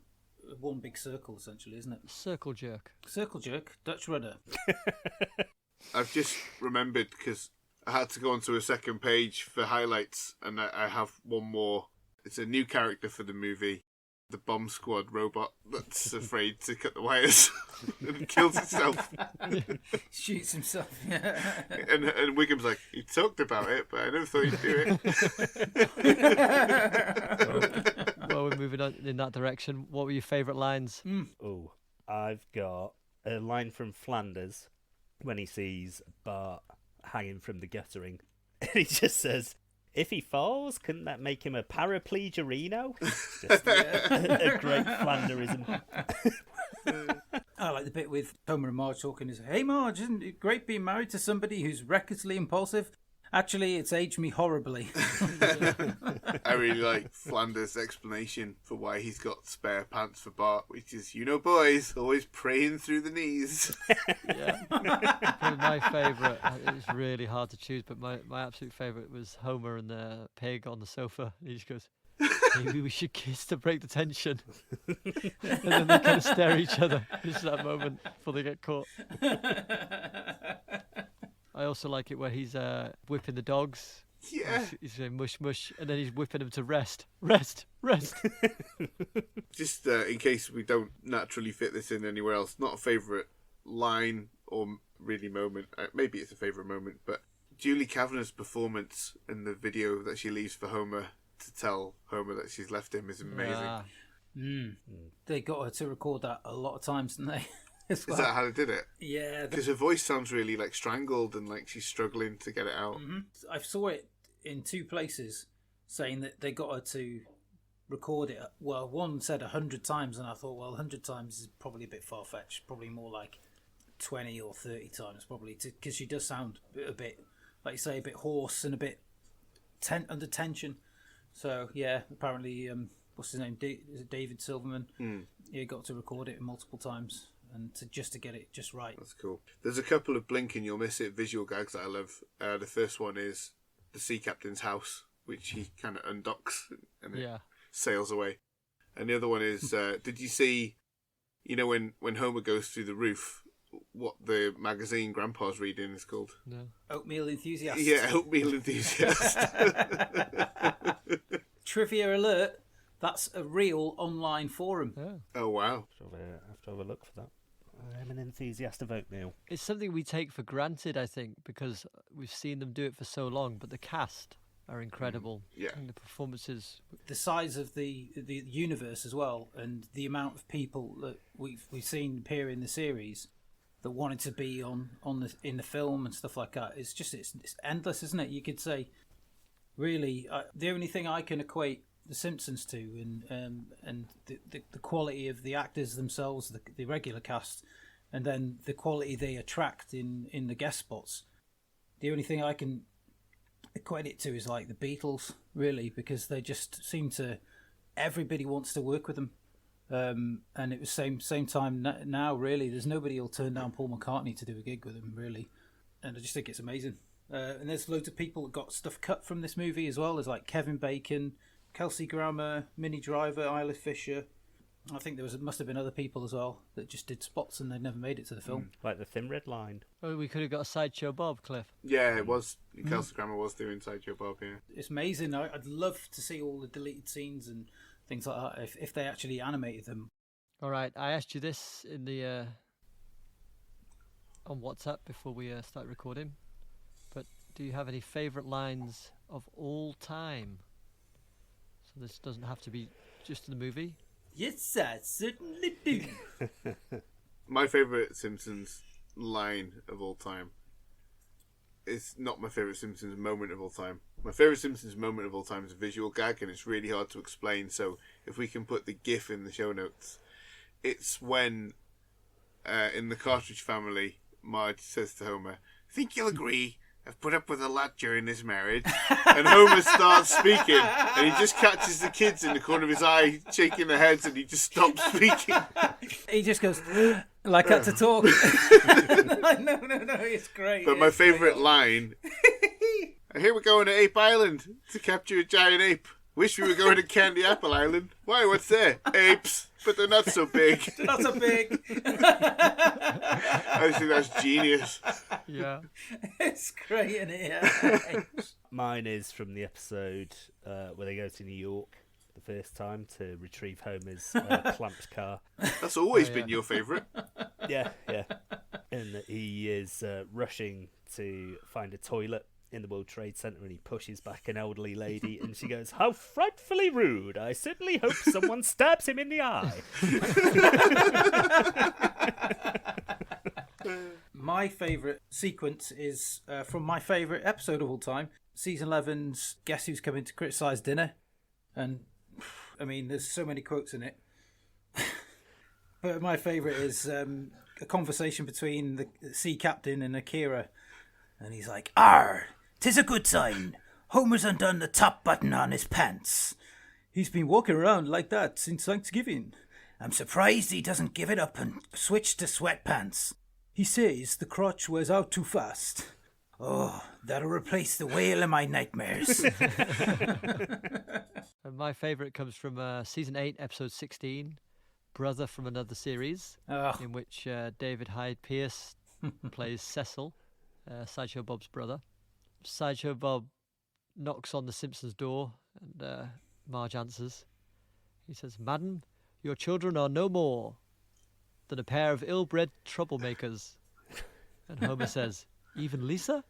S3: one big circle, essentially, isn't it?
S2: Circle jerk.
S3: Circle jerk, Dutch rudder.
S1: I've just remembered because I had to go onto a second page for highlights, and I have one more. It's a new character for the movie, the bomb squad robot that's afraid to cut the wires and kills itself.
S3: Shoots himself. Yeah.
S1: And Wiggum's like, he talked about it, but I never thought he'd do it.
S2: Well, we're moving on in that direction. What were your favourite lines?
S4: Oh, I've got a line from Flanders when he sees Bart hanging from the guttering. And he just says, if he falls, couldn't that make him a paraplegiarino? Just a great Flanderism.
S3: I like the bit with Homer and Marge talking. Is, hey Marge, isn't it great being married to somebody who's recklessly impulsive? Actually, it's aged me horribly.
S1: I really like Flanders' explanation for why he's got spare pants for Bart, which is, boys, always praying through the knees.
S2: Yeah. Probably my favourite. It's really hard to choose, but my absolute favourite was Homer and the pig on the sofa. He just goes, maybe we should kiss to break the tension. And then they kind of stare at each other. Just that moment before they get caught. I also like it where he's whipping the dogs.
S1: Yeah.
S2: He's saying mush mush, and then he's whipping them to rest. Rest.
S1: Just in case we don't naturally fit this in anywhere else, not a favourite line or really moment. Maybe it's a favourite moment, but Julie Kavner's performance in the video that she leaves for Homer to tell Homer that she's left him is amazing.
S3: They got her to record that a lot of times, didn't they?
S1: Is that how they did it?
S3: Yeah.
S1: Because her voice sounds really strangled and like she's struggling to get it out.
S3: Mm-hmm. I saw it in two places saying that they got her to record it. Well, one said 100 times, and I thought, well, 100 times is probably a bit far-fetched. Probably more like 20 or 30 times, probably, because she does sound a bit, like you say, a bit hoarse and a bit under tension. So, yeah, apparently, what's his name? Is it David Silverman? He got to record it multiple times. And just to get it just right.
S1: That's cool. There's a couple of blink and you'll miss it visual gags that I love. The first one is the sea captain's house, which he kind of undocks and it sails away. And the other one is, did you see, when Homer goes through the roof, what the magazine Grandpa's reading is called?
S2: No.
S3: Oatmeal Enthusiast.
S1: Yeah, Oatmeal Enthusiast.
S3: Trivia alert, that's a real online forum.
S2: Yeah.
S1: Oh, wow.
S4: I have to have a look for that. I'm an enthusiast of oatmeal.
S2: It's something we take for granted, I think, because we've seen them do it for so long. But the cast are incredible.
S1: Yeah.
S2: And the performances.
S3: The size of the universe as well, and the amount of people that we've seen appear in the series that wanted to be in the film and stuff like that. It's endless, isn't it? You could say, really, the only thing I can equate The Simpsons to, and the quality of the actors themselves, the regular cast, and then the quality they attract in the guest spots. The only thing I can equate it to is like the Beatles, really, because they just seem to, everybody wants to work with them. And it was same time now, really. There's nobody who'll turn down Paul McCartney to do a gig with him, really. And I just think it's amazing. And there's loads of people that got stuff cut from this movie as well. There's like Kevin Bacon, Kelsey Grammer, Minnie Driver, Isla Fisher. I think must have been other people as well that just did spots and they never made it to the film.
S4: Like the Thin Red Line.
S2: Oh, we could have got a Sideshow Bob, Cliff.
S1: Yeah, it was. Kelsey Grammer was doing Sideshow Bob, yeah.
S3: It's amazing. I'd love to see all the deleted scenes and things like that if they actually animated them.
S2: All right, I asked you this in the on WhatsApp before we start recording, but do you have any favourite lines of all time? So this doesn't have to be just in the movie.
S3: Yes, I certainly do.
S1: My favourite Simpsons line of all time is not my favourite Simpsons moment of all time. My favourite Simpsons moment of all time is a visual gag, and it's really hard to explain, so if we can put the GIF in the show notes. It's when, in the Cartwright family, Marge says to Homer, "I think you'll agree I've put up with a lot during this marriage." And Homer starts speaking, and he just catches the kids in the corner of his eye shaking their heads, and he just stops speaking.
S3: He just goes, like that to talk. No, it's great.
S1: But my favourite line, "I hear we're going to Ape Island to capture a giant ape. Wish we were going to Candy Apple Island. Why, what's there? Apes, but they're not so big."
S3: They're not so big.
S1: I think that's genius.
S2: Yeah.
S3: It's great, isn't it? Yeah.
S4: Mine is from the episode where they go to New York the first time to retrieve Homer's clamped car.
S1: That's always been your favourite.
S4: Yeah. And he is rushing to find a toilet in the World Trade Center, and he pushes back an elderly lady, and she goes, "How frightfully rude. I certainly hope someone stabs him in the eye."
S3: My favourite sequence is from my favourite episode of all time, Season 11's Guess Who's Coming to Criticise Dinner. And, I mean, there's so many quotes in it. But my favourite is a conversation between the sea captain and Akira. And he's like, "Arr, 'tis a good sign. Homer's undone the top button on his pants. He's been walking around like that since Thanksgiving. I'm surprised he doesn't give it up and switch to sweatpants. He says the crotch wears out too fast. Oh, that'll replace the whale of my nightmares."
S2: And my favourite comes from Season 8, Episode 16, Brother from Another Series, in which David Hyde Pierce plays Cecil, Sideshow Bob's brother. Sideshow Bob knocks on the Simpsons' door, and Marge answers. He says, "Madam, your children are no more than a pair of ill-bred troublemakers." And Homer says, "Even Lisa?"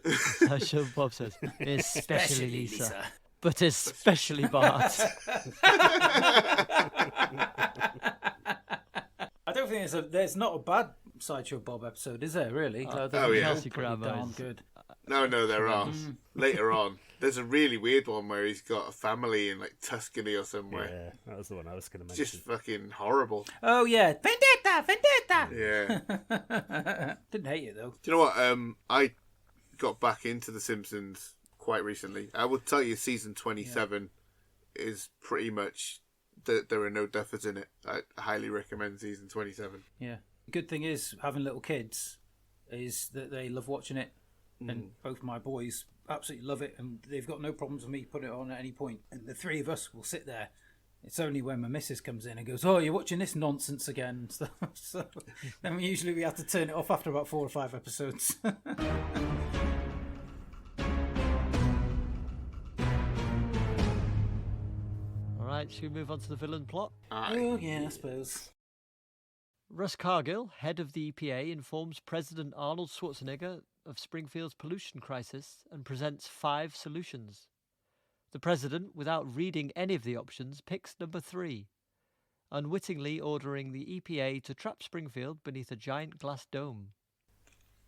S2: And Sideshow Bob says, "Especially Lisa. But especially Bart."
S3: I don't think there's not a bad Sideshow Bob episode, is there, really?
S1: yeah.
S2: Kelsey Grammer
S3: Darn
S2: is-
S3: good.
S1: No, there are. Later on, there's a really weird one where he's got a family in like Tuscany or somewhere.
S4: Yeah, that was the one I was going to mention.
S1: Just fucking horrible.
S3: Oh, yeah. Vendetta!
S1: Yeah.
S3: Didn't hate it, though.
S1: Do you know what? I got back into The Simpsons quite recently. I would tell you season 27 is pretty much... There are no duffers in it. I highly recommend season 27.
S3: Yeah. The good thing is, having little kids, is that they love watching it. And both my boys absolutely love it, and they've got no problems with me putting it on at any point. And the three of us will sit there. It's only when my missus comes in and goes, "Oh, you're watching this nonsense again." So then usually we have to turn it off after about 4 or 5 episodes.
S2: All right, should we move on to the villain plot?
S3: Oh, yeah, I suppose.
S2: Russ Cargill, head of the EPA, informs President Arnold Schwarzenegger of Springfield's pollution crisis and presents 5 solutions. The president, without reading any of the options, picks number 3, unwittingly ordering the EPA to trap Springfield beneath a giant glass dome.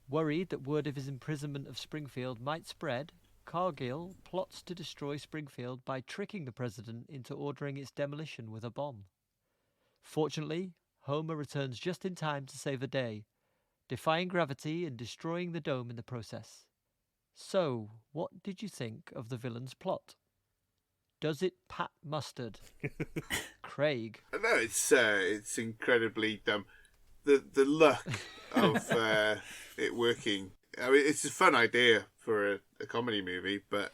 S2: Worried that word of his imprisonment of Springfield might spread, Cargill plots to destroy Springfield by tricking the president into ordering its demolition with a bomb. Fortunately, Homer returns just in time to save the day, defying gravity and destroying the dome in the process. So, what did you think of the villain's plot? Does it pat mustard? Craig?
S1: No, it's incredibly dumb. The luck of it working. I mean, it's a fun idea for a comedy movie, but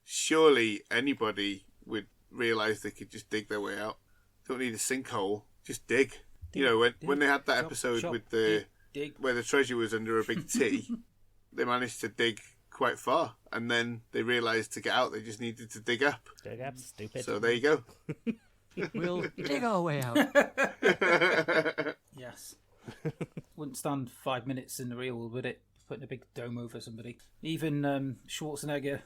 S1: surely anybody would realise they could just dig their way out. Don't need a sinkhole. Just dig. When they had that episode with dig. Where the treasure was under a big T, they managed to dig quite far, and then they realised to get out they just needed to dig up.
S4: Dig up, stupid.
S1: So there you go.
S2: We'll dig our way out.
S3: Yes. Wouldn't stand 5 minutes in the real world, would it? Putting a big dome over somebody. Even Schwarzenegger,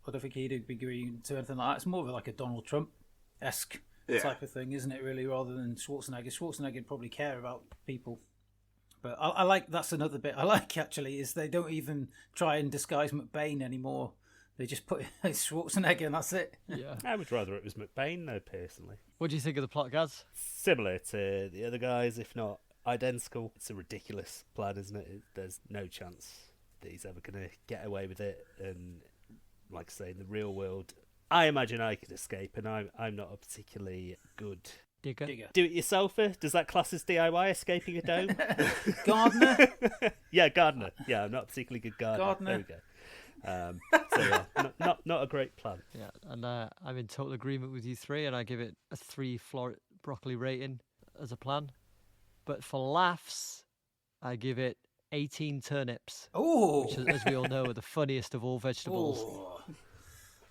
S3: I don't think he'd be agreeing to anything like that. It's more of like a Donald Trump-esque type of thing, isn't it, really, rather than Schwarzenegger. Schwarzenegger would probably care about people. But I like, that's another bit I like, actually, is they don't even try and disguise McBain anymore. They just put Schwarzenegger and that's it.
S2: Yeah.
S4: I would rather it was McBain, though, personally.
S2: What do you think of the plot, Gaz?
S4: Similar to the other guys, if not identical. It's a ridiculous plan, isn't it? There's no chance that he's ever going to get away with it. And like I say, in the real world, I imagine I could escape, and I'm not a particularly good
S2: Digger.
S4: do-it-yourselfer. Does that class as DIY, escaping a dome?
S3: Gardener?
S4: Yeah, gardener. Yeah, I'm not a particularly good gardener. There we go. So yeah, not a great plan.
S2: Yeah, and I'm in total agreement with you three, and I give it a 3 floret broccoli rating as a plan. But for laughs, I give it 18 turnips.
S3: Oh,
S2: which, as we all know, are the funniest of all vegetables.
S3: Oh.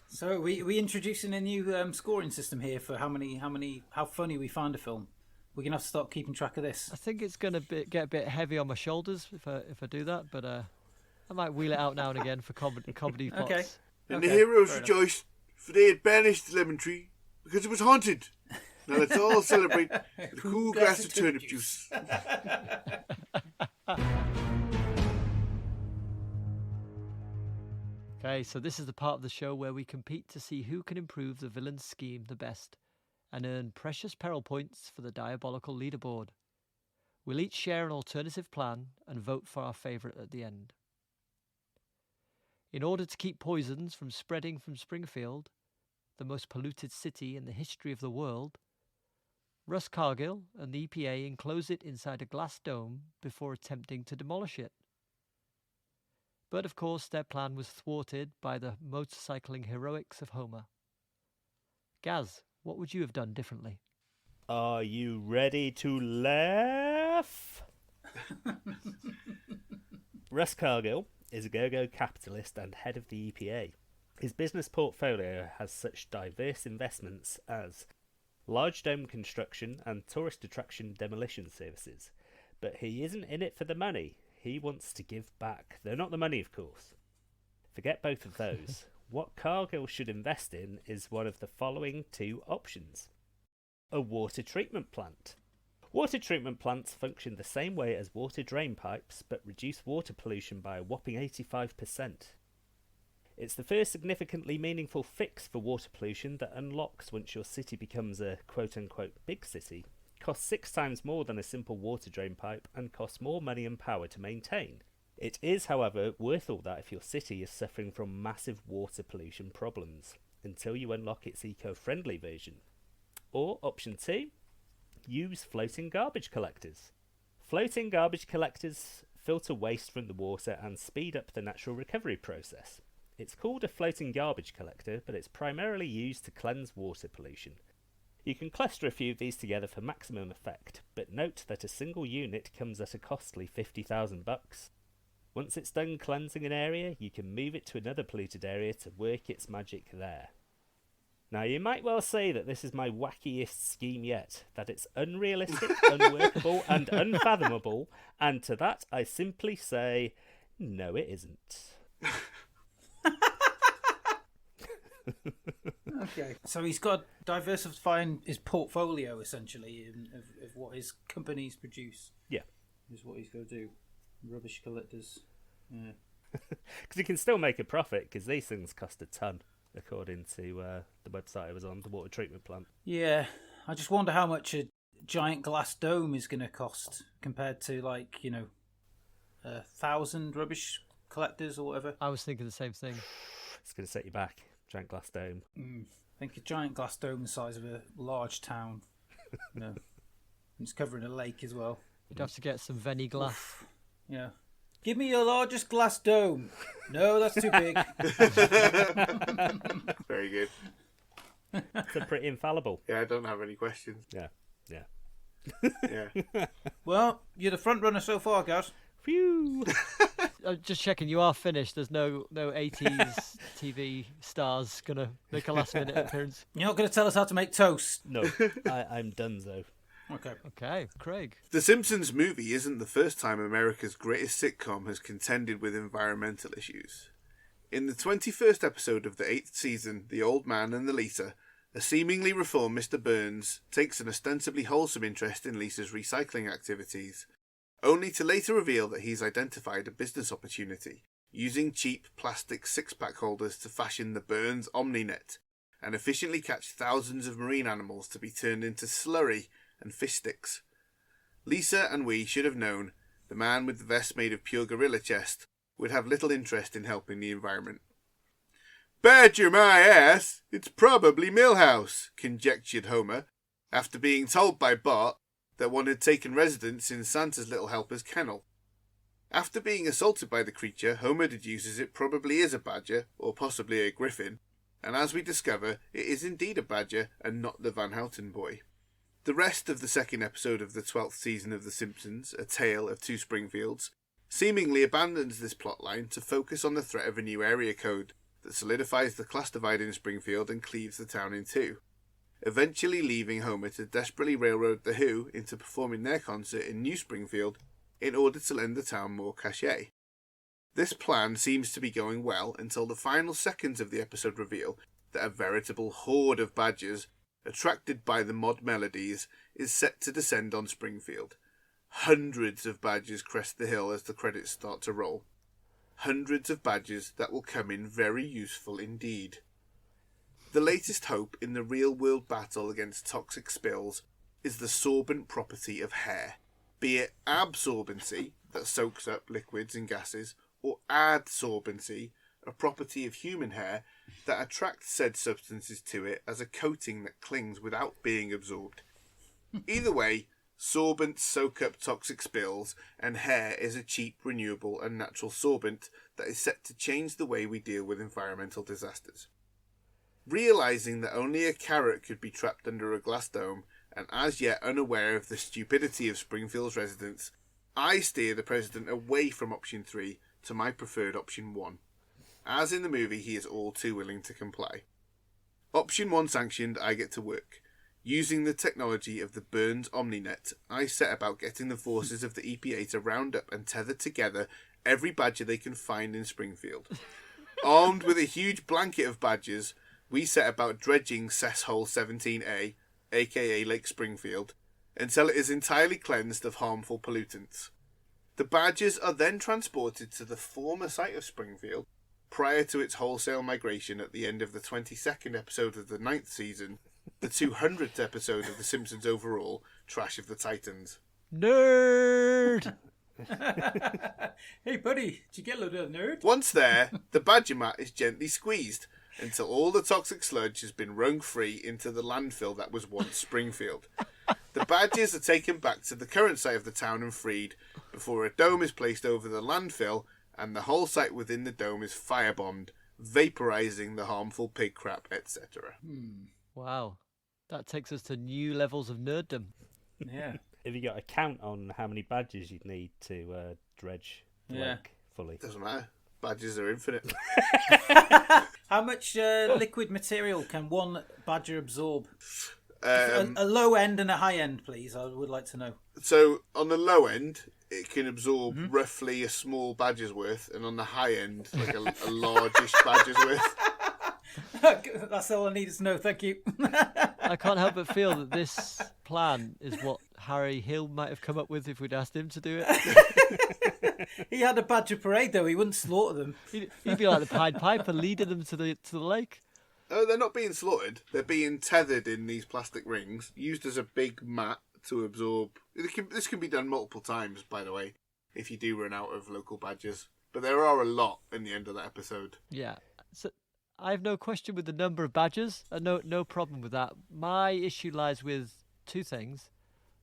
S3: So we introducing a new scoring system here for how funny we find a film. We're gonna have to start keeping track of this.
S2: I think it's gonna get a bit heavy on my shoulders if I do that, but I might wheel it out now and again for comedy plots.
S3: Okay.
S1: And the heroes rejoiced, for they had banished the lemon tree because it was haunted. Now let's all celebrate with a cool glass of turnip juice.
S2: Okay, so this is the part of the show where we compete to see who can improve the villain's scheme the best and earn precious peril points for the diabolical leaderboard. We'll each share an alternative plan and vote for our favourite at the end. In order to keep poisons from spreading from Springfield, the most polluted city in the history of the world, Russ Cargill and the EPA enclose it inside a glass dome before attempting to demolish it. But of course their plan was thwarted by the motorcycling heroics of Homer. Gaz, what would you have done differently?
S4: Are you ready to laugh? Russ Cargill is a go-go capitalist and head of the EPA. His business portfolio has such diverse investments as large dome construction and tourist attraction demolition services. But he isn't in it for the money. He wants to give back. Though not the money, of course. Forget both of those. What Cargill should invest in is one of the following 2 options. A water treatment plant. Water treatment plants function the same way as water drain pipes, but reduce water pollution by a whopping 85%. It's the first significantly meaningful fix for water pollution that unlocks once your city becomes a quote-unquote big city. Costs 6 times more than a simple water drain pipe and costs more money and power to maintain. It is, however, worth all that if your city is suffering from massive water pollution problems, until you unlock its eco-friendly version. Or option 2, use floating garbage collectors. Floating garbage collectors filter waste from the water and speed up the natural recovery process. It's called a floating garbage collector, but it's primarily used to cleanse water pollution. You can cluster a few of these together for maximum effect, but note that a single unit comes at a costly $50,000. Once it's done cleansing an area, you can move it to another polluted area to work its magic there. Now you might well say that this is my wackiest scheme yet, that it's unrealistic, unworkable and unfathomable, and to that I simply say, no it isn't.
S3: Okay. So he's got diversifying his portfolio, essentially, of what his companies produce.
S4: Yeah.
S3: Is what he's got to do. Rubbish collectors. Yeah.
S4: Because he can still make a profit, because these things cost a ton, according to the website I was on, the water treatment plant.
S3: Yeah. I just wonder how much a giant glass dome is going to cost compared to, 1,000 rubbish collectors or whatever.
S2: I was thinking the same thing.
S4: It's going to set you back. Giant glass dome.
S3: I think a giant glass dome the size of a large town. No. It's covering a lake as well.
S2: You'd have to get some Venny glass.
S3: Yeah. Give me your largest glass dome. No, that's too big.
S1: Very good.
S4: It's pretty infallible.
S1: Yeah, I don't have any questions.
S4: Yeah.
S1: Yeah.
S3: Well, you're the front runner so far, Gaz.
S4: Phew!
S2: Just checking, you are finished. There's no 80s TV stars going to make a last-minute appearance.
S3: You're not going to tell us how to make toast.
S4: No, I'm done, though.
S3: Okay,
S2: Craig.
S1: The Simpsons Movie isn't the first time America's greatest sitcom has contended with environmental issues. In the 21st episode of the 8th season, The Old Man and the Lisa, a seemingly reformed Mr. Burns takes an ostensibly wholesome interest in Lisa's recycling activities, only to later reveal that he's identified a business opportunity, using cheap plastic six-pack holders to fashion the Burns OmniNet, and efficiently catch thousands of marine animals to be turned into slurry and fish sticks. Lisa and we should have known the man with the vest made of pure gorilla chest would have little interest in helping the environment. "Badger my ass, it's probably Milhouse," conjectured Homer, after being told by Bart that one had taken residence in Santa's little helper's kennel. After being assaulted by the creature, Homer deduces it probably is a badger, or possibly a griffin, and as we discover, it is indeed a badger and not the Van Houten boy. The rest of the second episode of the 12th season of The Simpsons, A Tale of Two Springfields, seemingly abandons this plotline to focus on the threat of a new area code that solidifies the class divide in Springfield and cleaves the town in two, eventually leaving Homer to desperately railroad The Who into performing their concert in New Springfield in order to lend the town more cachet. This plan seems to be going well until the final seconds of the episode reveal that a veritable horde of badgers, attracted by the mod melodies, is set to descend on Springfield. Hundreds of badgers crest the hill as the credits start to roll. Hundreds of badgers that will come in very useful indeed. The latest hope in the real-world battle against toxic spills is the sorbent property of hair, be it absorbency, that soaks up liquids and gases, or adsorbency, a property of human hair that attracts said substances to it as a coating that clings without being absorbed. Either way, sorbents soak up toxic spills, and hair is a cheap, renewable and natural sorbent that is set to change the way we deal with environmental disasters. Realising that only a carrot could be trapped under a glass dome, and as yet unaware of the stupidity of Springfield's residents, I steer the president away from option 3 to my preferred option 1. As in the movie, he is all too willing to comply. Option 1 sanctioned, I get to work. Using the technology of the Burns OmniNet, I set about getting the forces of the EPA to round up and tether together every badger they can find in Springfield. Armed with a huge blanket of badgers, we set about dredging Cesshole 17A, aka Lake Springfield, until it is entirely cleansed of harmful pollutants. The badgers are then transported to the former site of Springfield, prior to its wholesale migration at the end of the 22nd episode of the 9th season, the 200th episode of The Simpsons overall, Trash of the Titans.
S2: Nerd!
S3: Hey buddy, did you get a load of nerd?
S1: Once there, the badger mat is gently squeezed until all the toxic sludge has been wrung free into the landfill that was once Springfield. The badgers are taken back to the current site of the town and freed before a dome is placed over the landfill and the whole site within the dome is firebombed, vaporizing the harmful pig crap, etc.
S2: Wow. That takes us to new levels of nerddom.
S3: Yeah.
S4: Have you got a count on how many badgers you'd need to dredge the lake fully?
S1: Doesn't matter. Badgers are infinite.
S3: How much liquid material can one badger absorb? A low end and a high end, please. I would like to know.
S1: So on the low end, it can absorb roughly a small badger's worth, and on the high end, like a largish badger's worth.
S3: That's all I needed to know. Thank you.
S2: I can't help but feel that this plan is what Harry Hill might have come up with if we'd asked him to do it.
S3: He had a badger parade, though. He wouldn't slaughter them.
S2: He'd be like the Pied Piper leading them to the lake.
S1: Oh, they're not being slaughtered. They're being tethered in these plastic rings, used as a big mat to absorb. This can be done multiple times, by the way, if you do run out of local badgers. But there are a lot in the end of that episode.
S2: Yeah. So I have no question with the number of badgers. No problem with that. My issue lies with two things.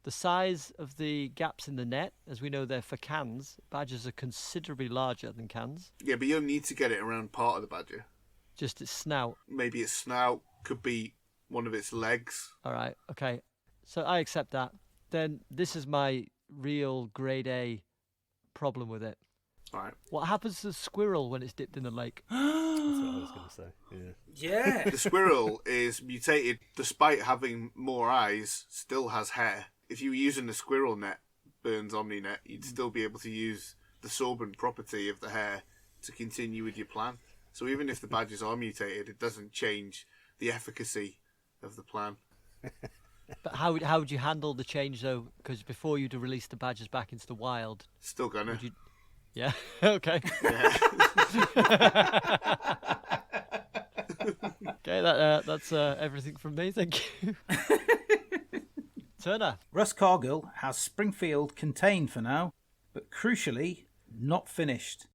S2: The size of the gaps in the net. As we know, they're for cans. Badgers are considerably larger than cans.
S1: Yeah, but you'll need to get it around part of the badger.
S2: Just its snout.
S1: Maybe its snout, could be one of its legs.
S2: All right, okay. So I accept that. Then this is my real grade A problem with it.
S1: All right.
S2: What happens to the squirrel when it's dipped in the lake?
S4: That's what I was going to say.
S3: Yeah.
S1: The squirrel is mutated, despite having more eyes, still has hair. If you were using the squirrel net, Burns Omni net, you'd still be able to use the sorbent property of the hair to continue with your plan. So even if the badgers are mutated, it doesn't change the efficacy of the plan.
S2: But how would you handle the change though? Because before you'd have released the badgers back into the wild.
S1: Still gonna.
S2: Would you... Yeah. Okay.
S1: Yeah.
S2: Okay. That's everything from me. Thank you. Turner.
S3: Russ Cargill has Springfield contained for now, but crucially, not finished.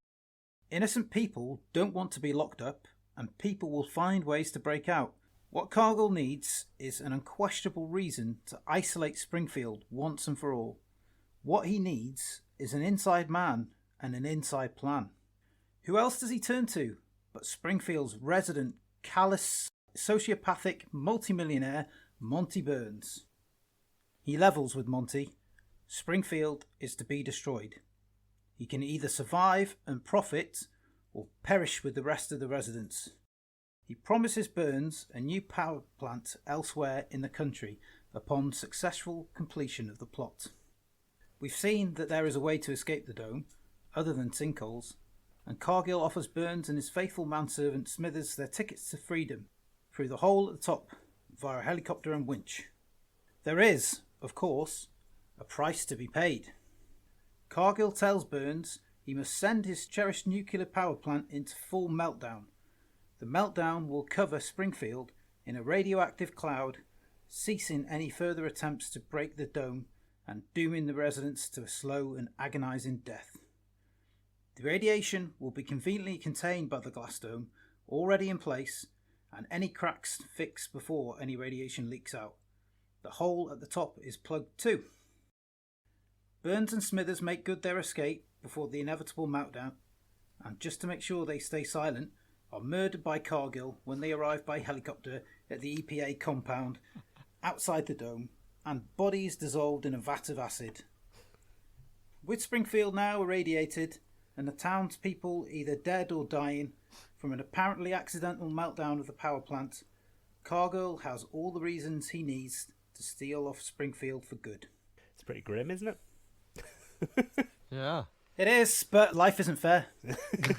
S3: Innocent people don't want to be locked up, and people will find ways to break out. What Cargill needs is an unquestionable reason to isolate Springfield once and for all. What he needs is an inside man and an inside plan. Who else does he turn to but Springfield's resident, callous, sociopathic multimillionaire Monty Burns? He levels with Monty. Springfield is to be destroyed. He can either survive and profit or perish with the rest of the residents. He promises Burns a new power plant elsewhere in the country upon successful completion of the plot. We've seen that there is a way to escape the dome, other than sinkholes, and Cargill offers Burns and his faithful manservant Smithers their tickets to freedom through the hole at the top via helicopter and winch. There is, of course, a price to be paid. Cargill tells Burns he must send his cherished nuclear power plant into full meltdown. The meltdown will cover Springfield in a radioactive cloud, ceasing any further attempts to break the dome and dooming the residents to a slow and agonising death. The radiation will be conveniently contained by the glass dome, already in place, and any cracks fixed before any radiation leaks out. The hole at the top is plugged too. Burns and Smithers make good their escape before the inevitable meltdown, and just to make sure they stay silent, are murdered by Cargill when they arrive by helicopter at the EPA compound outside the dome, and bodies dissolved in a vat of acid. With Springfield now irradiated, and the townspeople either dead or dying from an apparently accidental meltdown of the power plant, Cargill has all the reasons he needs to steal off Springfield for good.
S4: It's pretty grim, isn't it?
S2: Yeah.
S3: It is, but life isn't fair.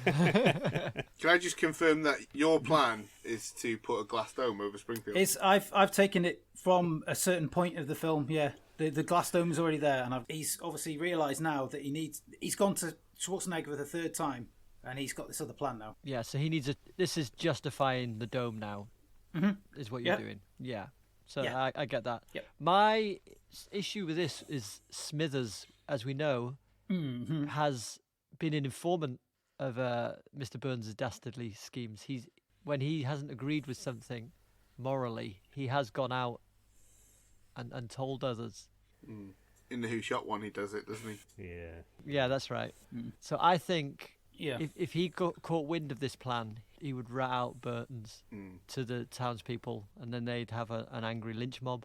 S1: Can I just confirm that your plan is to put a glass dome over Springfield?
S3: I've taken it from a certain point of the film. Yeah, the glass dome is already there, and he's obviously realised now that he's gone to Schwarzenegger for the third time, and he's got this other plan now.
S2: Yeah. So he needs this is justifying the dome now. Is what you're doing. Yeah. So
S3: Yeah.
S2: I get that.
S3: Yep.
S2: My issue with this is Smithers, as we know, has been an informant of Mr. Burns' dastardly schemes. When he hasn't agreed with something morally, he has gone out and told others.
S1: In the Who Shot one, he does it, doesn't he?
S4: Yeah.
S2: Yeah, that's right. So I think
S3: Yeah.
S2: if he got caught wind of this plan, he would rat out Burns to the townspeople, and then they'd have an angry lynch mob.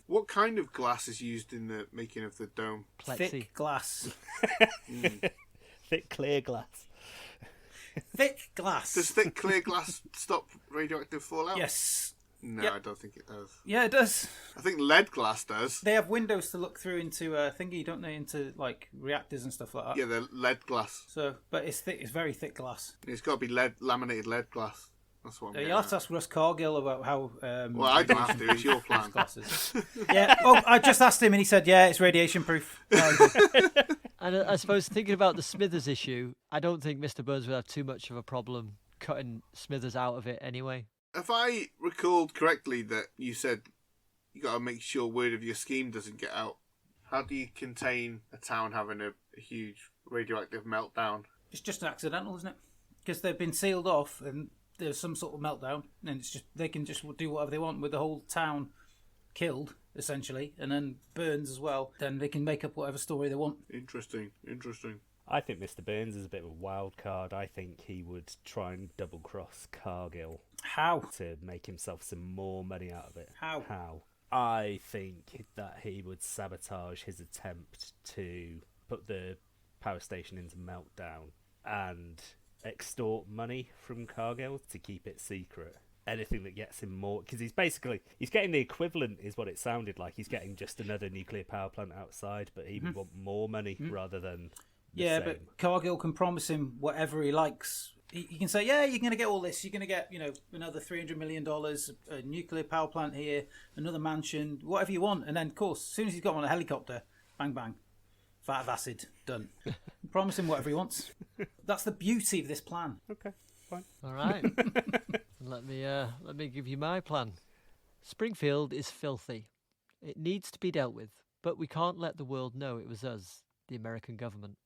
S1: What kind of glass is used in the making of the dome?
S2: Plexi.
S3: Thick glass.
S4: Thick, clear glass.
S3: Thick glass.
S1: Does thick, clear glass stop radioactive fallout?
S3: Yes.
S1: No,
S3: Yep.
S1: I don't think it does.
S3: Yeah, it does.
S1: I think lead glass does.
S3: They have windows to look through into thingy, don't they? Into like reactors and stuff like that.
S1: Yeah, they're lead glass.
S3: So, but it's thick. It's very thick glass.
S1: It's got to be laminated lead glass. That's what I'm
S3: You'll
S1: getting
S3: have to
S1: at.
S3: ask Russ Cargill about how...
S1: Well, I don't have to. It's your plan.
S3: Glasses. Yeah, oh, I just asked him and he said, yeah, it's radiation proof.
S2: And I suppose thinking about the Smithers issue, I don't think Mr. Burns would have too much of a problem cutting Smithers out of it anyway.
S1: If I recalled correctly that you said you got to make sure word of your scheme doesn't get out, how do you contain a town having a huge radioactive meltdown?
S3: It's just accidental, isn't it? Because they've been sealed off and there's some sort of meltdown and it's just they can just do whatever they want with the whole town killed, essentially, and then Burns as well. Then they can make up whatever story they want.
S1: Interesting.
S4: I think Mr. Burns is a bit of a wild card. I think he would try and double-cross Cargill.
S3: How?
S4: To make himself some more money out of it.
S3: How?
S4: I think that he would sabotage his attempt to put the power station into meltdown and extort money from Cargill to keep it secret. Anything that gets him more... Because he's getting the equivalent, is what it sounded like. He's getting just another nuclear power plant outside, but he would want more money rather than the
S3: Yeah,
S4: same.
S3: but Cargill can promise him whatever he likes. He can say, yeah, you're going to get all this. You're going to get, another $300 million, a nuclear power plant here, another mansion, whatever you want. And then, of course, as soon as he's got on a helicopter, bang, bang, vat of acid, done. Promise him whatever he wants. That's the beauty of this plan.
S4: Okay, fine.
S2: All right. Let me give you my plan. Springfield is filthy. It needs to be dealt with, but we can't let the world know it was us, the American government.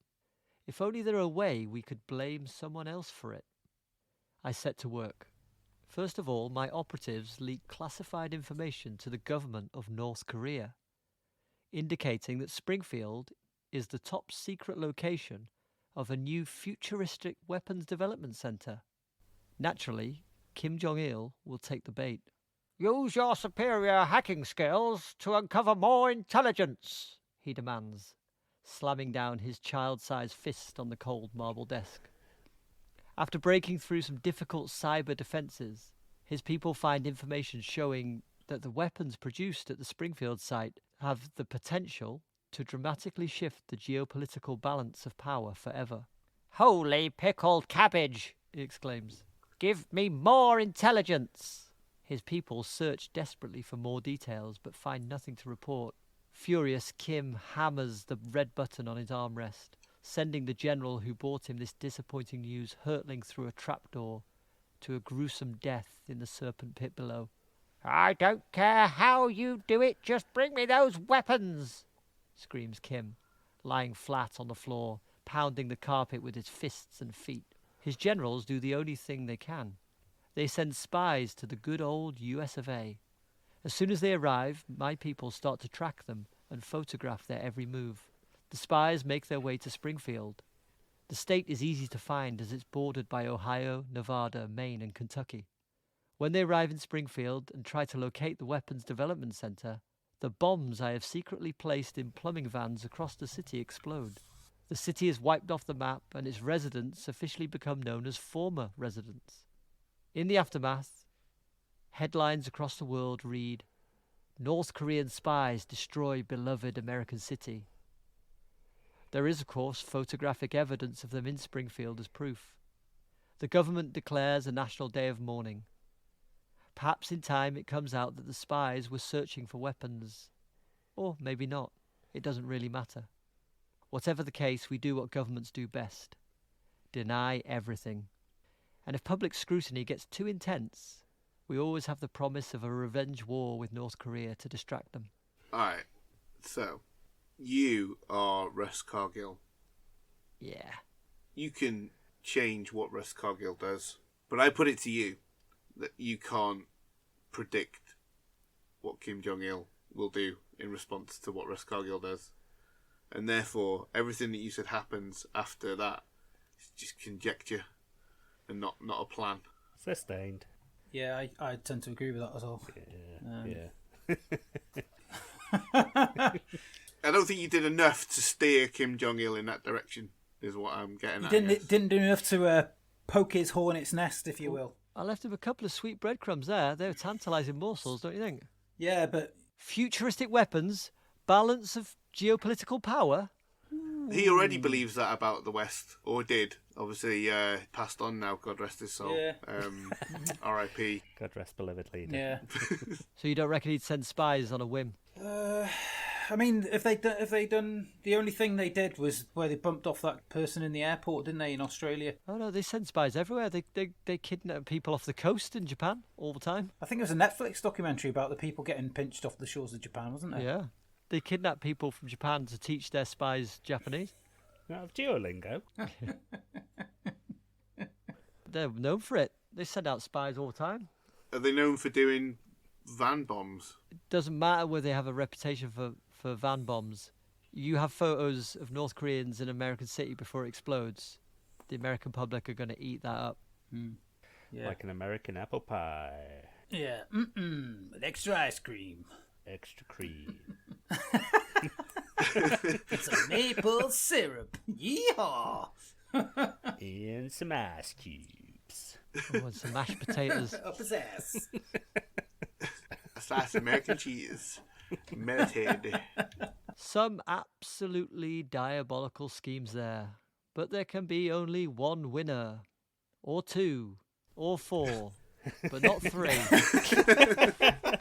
S2: If only there were a way we could blame someone else for it. I set to work. First of all, my operatives leaked classified information to the government of North Korea, indicating that Springfield is the top secret location of a new futuristic weapons development center. Naturally, Kim Jong-il will take the bait. Use your superior hacking skills to uncover more intelligence, he demands, slamming down his child-sized fist on the cold marble desk. After breaking through some difficult cyber defenses, his people find information showing that the weapons produced at the Springfield site have the potential to dramatically shift the geopolitical balance of power forever. Holy pickled cabbage, he exclaims. Give me more intelligence. His people search desperately for more details, but find nothing to report. Furious, Kim hammers the red button on his armrest, sending the general who brought him this disappointing news hurtling through a trapdoor to a gruesome death in the serpent pit below. I don't care how you do it, just bring me those weapons, screams Kim, lying flat on the floor, pounding the carpet with his fists and feet. His generals do the only thing they can. They send spies to the good old US of A. As soon as they arrive, my people start to track them and photograph their every move. The spies make their way to Springfield. The state is easy to find as it's bordered by Ohio, Nevada, Maine, and Kentucky. When they arrive in Springfield and try to locate the Weapons Development Center, the bombs I have secretly placed in plumbing vans across the city explode. The city is wiped off the map and its residents officially become known as former residents. In the aftermath, headlines across the world read, North Korean spies destroy beloved American city. There is, of course, photographic evidence of them in Springfield as proof. The government declares a national day of mourning. Perhaps in time it comes out that the spies were searching for weapons. Or maybe not. It doesn't really matter. Whatever the case, we do what governments do best. Deny everything. And if public scrutiny gets too intense, we always have the promise of a revenge war with North Korea to distract them.
S1: Alright, so, you are Russ Cargill.
S2: Yeah.
S1: You can change what Russ Cargill does, but I put it to you that you can't predict what Kim Jong-il will do in response to what Russ Cargill does. And therefore, everything that you said happens after that is just conjecture and not a plan.
S4: Sustained.
S3: Yeah, I tend to agree with that as well.
S4: Yeah.
S1: I don't think you did enough to steer Kim Jong-il in that direction, is what I'm getting at.
S3: You didn't do enough to poke his hornet's nest, if you will.
S2: I left him a couple of sweet breadcrumbs there. They were tantalising morsels, don't you think?
S3: Yeah, but...
S2: Futuristic weapons, balance of geopolitical power.
S1: He already believes that about the West, or did. Obviously, passed on now, God rest his soul.
S3: Yeah.
S1: R.I.P.
S4: God rest beloved leader.
S3: Yeah.
S2: So you don't reckon he'd send spies on a whim?
S3: I mean, if they done the only thing they did was where they bumped off that person in the airport, didn't they, in Australia?
S2: Oh no, they send spies everywhere. They kidnap people off the coast in Japan all the time.
S3: I think it was a Netflix documentary about the people getting pinched off the shores of Japan, wasn't it?
S2: Yeah. They kidnap people from Japan to teach their spies Japanese.
S4: Out of Duolingo.
S2: They're known for it. They send out spies all the time.
S1: Are they known for doing van bombs?
S2: It doesn't matter whether they have a reputation for van bombs. You have photos of North Koreans in American City before it explodes. The American public are going to eat that up.
S3: Yeah.
S4: Like an American apple pie.
S3: Yeah. With extra ice cream.
S4: Extra cream.
S3: Some maple syrup. Yeehaw!
S4: And some ice cubes.
S2: Oh, and some mashed potatoes.
S3: Up his ass.
S1: A slice of American cheese. Melted.
S2: Some absolutely diabolical schemes there. But there can be only one winner. Or two. Or four. But not three.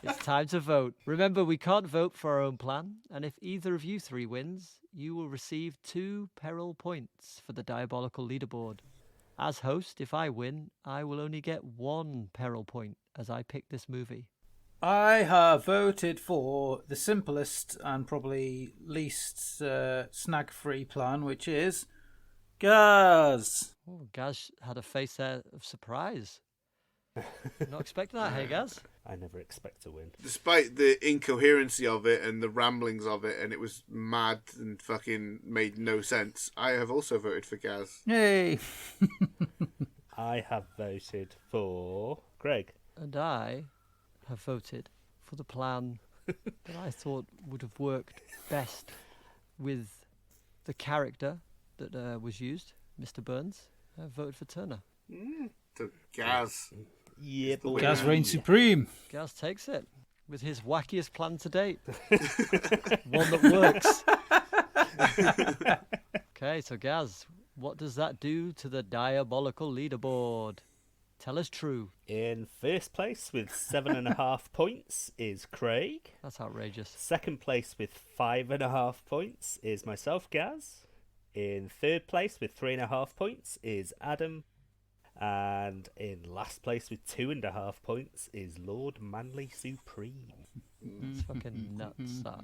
S2: It's time to vote. Remember, we can't vote for our own plan, and if either of you three wins, you will receive 2 peril points for the diabolical leaderboard. As host, if I win, I will only get 1 peril point as I pick this movie.
S3: I have voted for the simplest and probably least snag-free plan, which is Gaz.
S2: Oh, Gaz had a face there of surprise. Not expecting that, hey Gaz?
S4: I never expect to win.
S1: Despite the incoherency of it and the ramblings of it, and it was mad and fucking made no sense, I have also voted for Gaz.
S3: Yay!
S4: I have voted for Greg.
S2: And I have voted for the plan that I thought would have worked best with the character that was used, Mr. Burns. I voted for Turner.
S1: So Gaz.
S4: Yeah, boy.
S3: Gaz reigns supreme.
S2: Gaz takes it with his wackiest plan to date. One that works. Okay, so Gaz, what does that do to the diabolical leaderboard? Tell us true.
S4: In first place with 7.5 points is Craig.
S2: That's outrageous.
S4: Second place with 5.5 points is myself, Gaz. In third place with 3.5 points is Adam. And in last place with 2.5 points is Lord Manly Supreme.
S2: It's fucking nuts, that.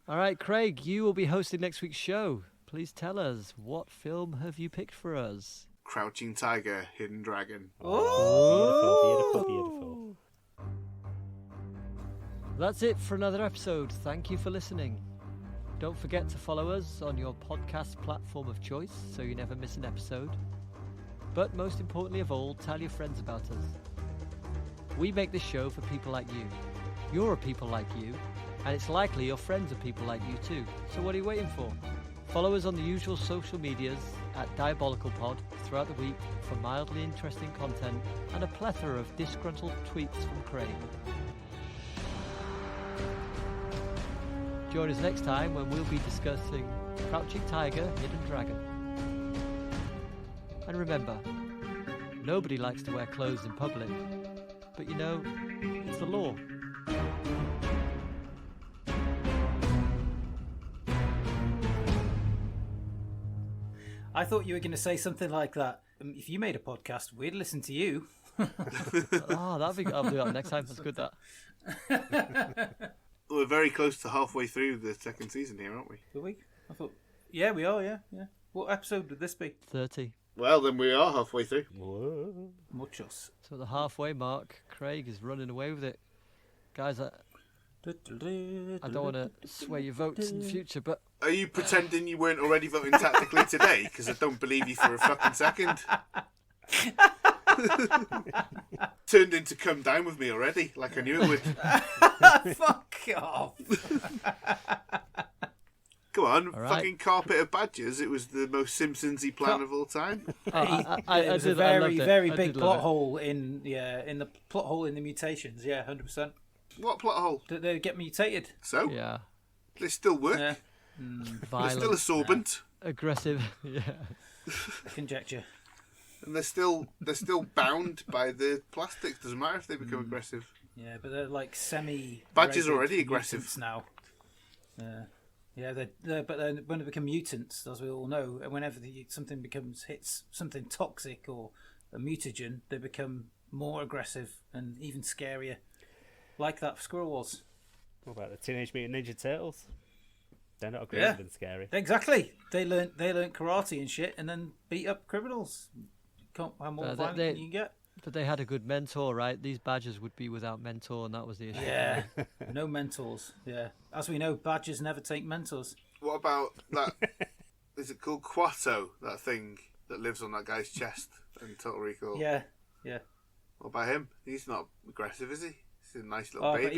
S2: All right, Craig, you will be hosting next week's show. Please tell us, what film have you picked for us?
S1: Crouching Tiger, Hidden Dragon.
S4: Oh, beautiful, beautiful, beautiful.
S2: That's it for another episode. Thank you for listening. Don't forget to follow us on your podcast platform of choice so you never miss an episode. But most importantly of all, tell your friends about us. We make this show for people like you. You're a people like you, and it's likely your friends are people like you too. So what are you waiting for? Follow us on the usual social medias at DiabolicalPod throughout the week for mildly interesting content and a plethora of disgruntled tweets from Craig. Join us next time when we'll be discussing Crouching Tiger, Hidden Dragon. And remember, nobody likes to wear clothes in public, but you know, it's the law.
S3: I thought you were going to say something like that. If you made a podcast, we'd listen to you.
S2: Oh, that'd be good. I'll do that next time. That's good, that.
S1: We're very close to halfway through the second season here, aren't we?
S3: Are we? I thought... Yeah, we are, yeah. What episode would this be?
S2: 30.
S1: Well, then we are halfway through.
S4: Whoa.
S3: Muchos.
S2: So at the halfway mark, Craig is running away with it. Guys, I don't want to sway your votes in the future, but
S1: Are you pretending you weren't already voting tactically today? Because I don't believe you for a fucking second. Turned into come down with me already, like I knew it would.
S3: Fuck off.
S1: Come on,
S2: All right.
S1: fucking carpet of badgers. It was the most Simpsons-y plan of all time.
S3: It was a
S2: I
S3: very,
S2: loved it.
S3: very
S2: I
S3: big
S2: did love
S3: plot
S2: it.
S3: hole in the plot hole in the mutations. Yeah, 100%.
S1: What plot hole?
S3: That they get mutated.
S1: So?
S2: yeah,
S1: They still work.
S3: Yeah.
S1: They're
S2: violent.
S1: still a sorbent.
S2: aggressive. Yeah.
S3: Conjecture.
S1: And they're still bound by the plastics. Doesn't matter if they become aggressive.
S3: Yeah, but they're like semi.
S1: Badger's already aggressive
S3: mutants now. Yeah, but then when they become mutants, as we all know, and whenever something hits something toxic or a mutagen, they become more aggressive and even scarier, like that squirrel was.
S4: What about the Teenage Mutant Ninja Turtles? They're not aggressive and scary.
S3: Exactly. They learnt karate and shit, and then beat up criminals. Can't how more violent can you get?
S2: But they had a good mentor, right? These badgers would be without mentor, and that was the issue.
S3: Yeah, no mentors. Yeah, as we know, badgers never take mentors.
S1: What about that? Is it called Quato? That thing that lives on that guy's chest in Total Recall.
S3: Yeah.
S1: What about him? He's not aggressive, is he? He's a nice little baby.
S3: But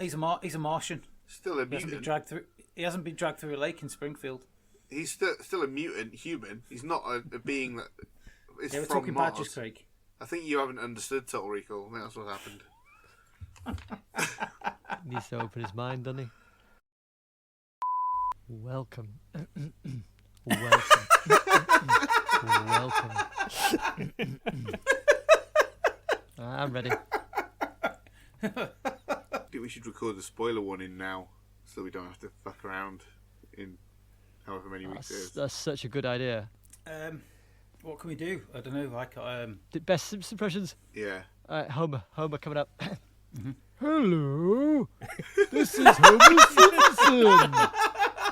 S3: he's a Martian.
S1: Still a mutant.
S3: He hasn't been dragged through a lake in Springfield.
S1: He's still a mutant human. He's not a being that is
S3: we're
S1: from
S3: talking
S1: Mars.
S3: badgers, Craig.
S1: I think you haven't understood Total Recall. I think that's what happened.
S2: He needs to open his mind, doesn't he? Welcome. Welcome. Welcome. I'm ready.
S1: I think we should record the spoiler warning now, so we don't have to fuck around in however many weeks it is.
S2: That's such a good idea.
S3: What can we do? I don't know. Like,
S2: The best Simpsons impressions?
S1: Yeah.
S2: Homer coming up. Hello, this is Homer Simpson,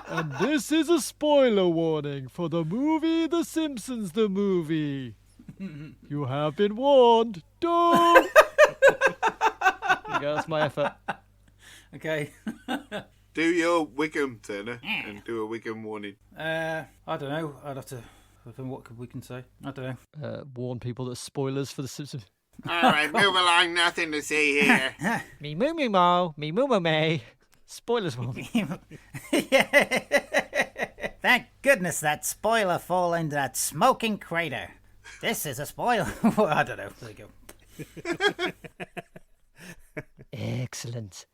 S2: and this is a spoiler warning for the movie The Simpsons the Movie. You have been warned. Don't. There you go, that's my effort.
S3: Okay.
S1: Do your Wiggum, Turner, and do a Wiggum warning.
S3: I don't know. I'd have to. I don't know what we can say. I don't know.
S2: Warn people that spoilers for The Simpsons.
S1: All right, move along. Nothing to see here.
S2: Me moo moo mo, me moo moo may. Spoilers warning.
S5: Thank goodness that spoiler fall into that smoking crater. This is a spoiler.
S3: I don't know. There you go.
S2: Excellent.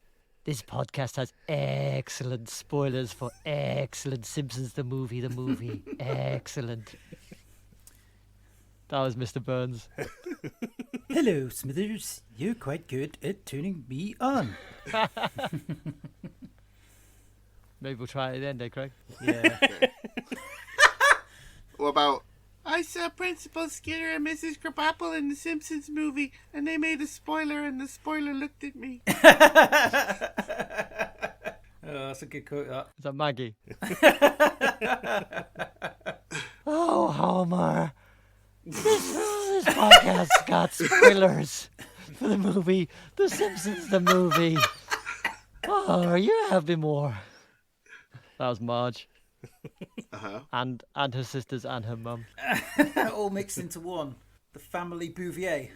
S2: This podcast has excellent spoilers for excellent Simpsons the movie. Excellent. That was Mr. Burns.
S3: Hello, Smithers. You're quite good at turning me on.
S2: Maybe we'll try it at the end, eh, Craig?
S3: Yeah.
S1: What about? I saw Principal Skinner and Mrs. Krabappel in the Simpsons movie, and they made a spoiler, and the spoiler looked at me.
S3: Oh, that's a good quote, that.
S2: Is that Maggie? Oh, Homer. This podcast's got spoilers for the movie The Simpsons the Movie. Oh, you have been more. That was Marge.
S1: Uh-huh.
S2: And her sisters and her mum.
S3: All mixed into one. The family Bouvier.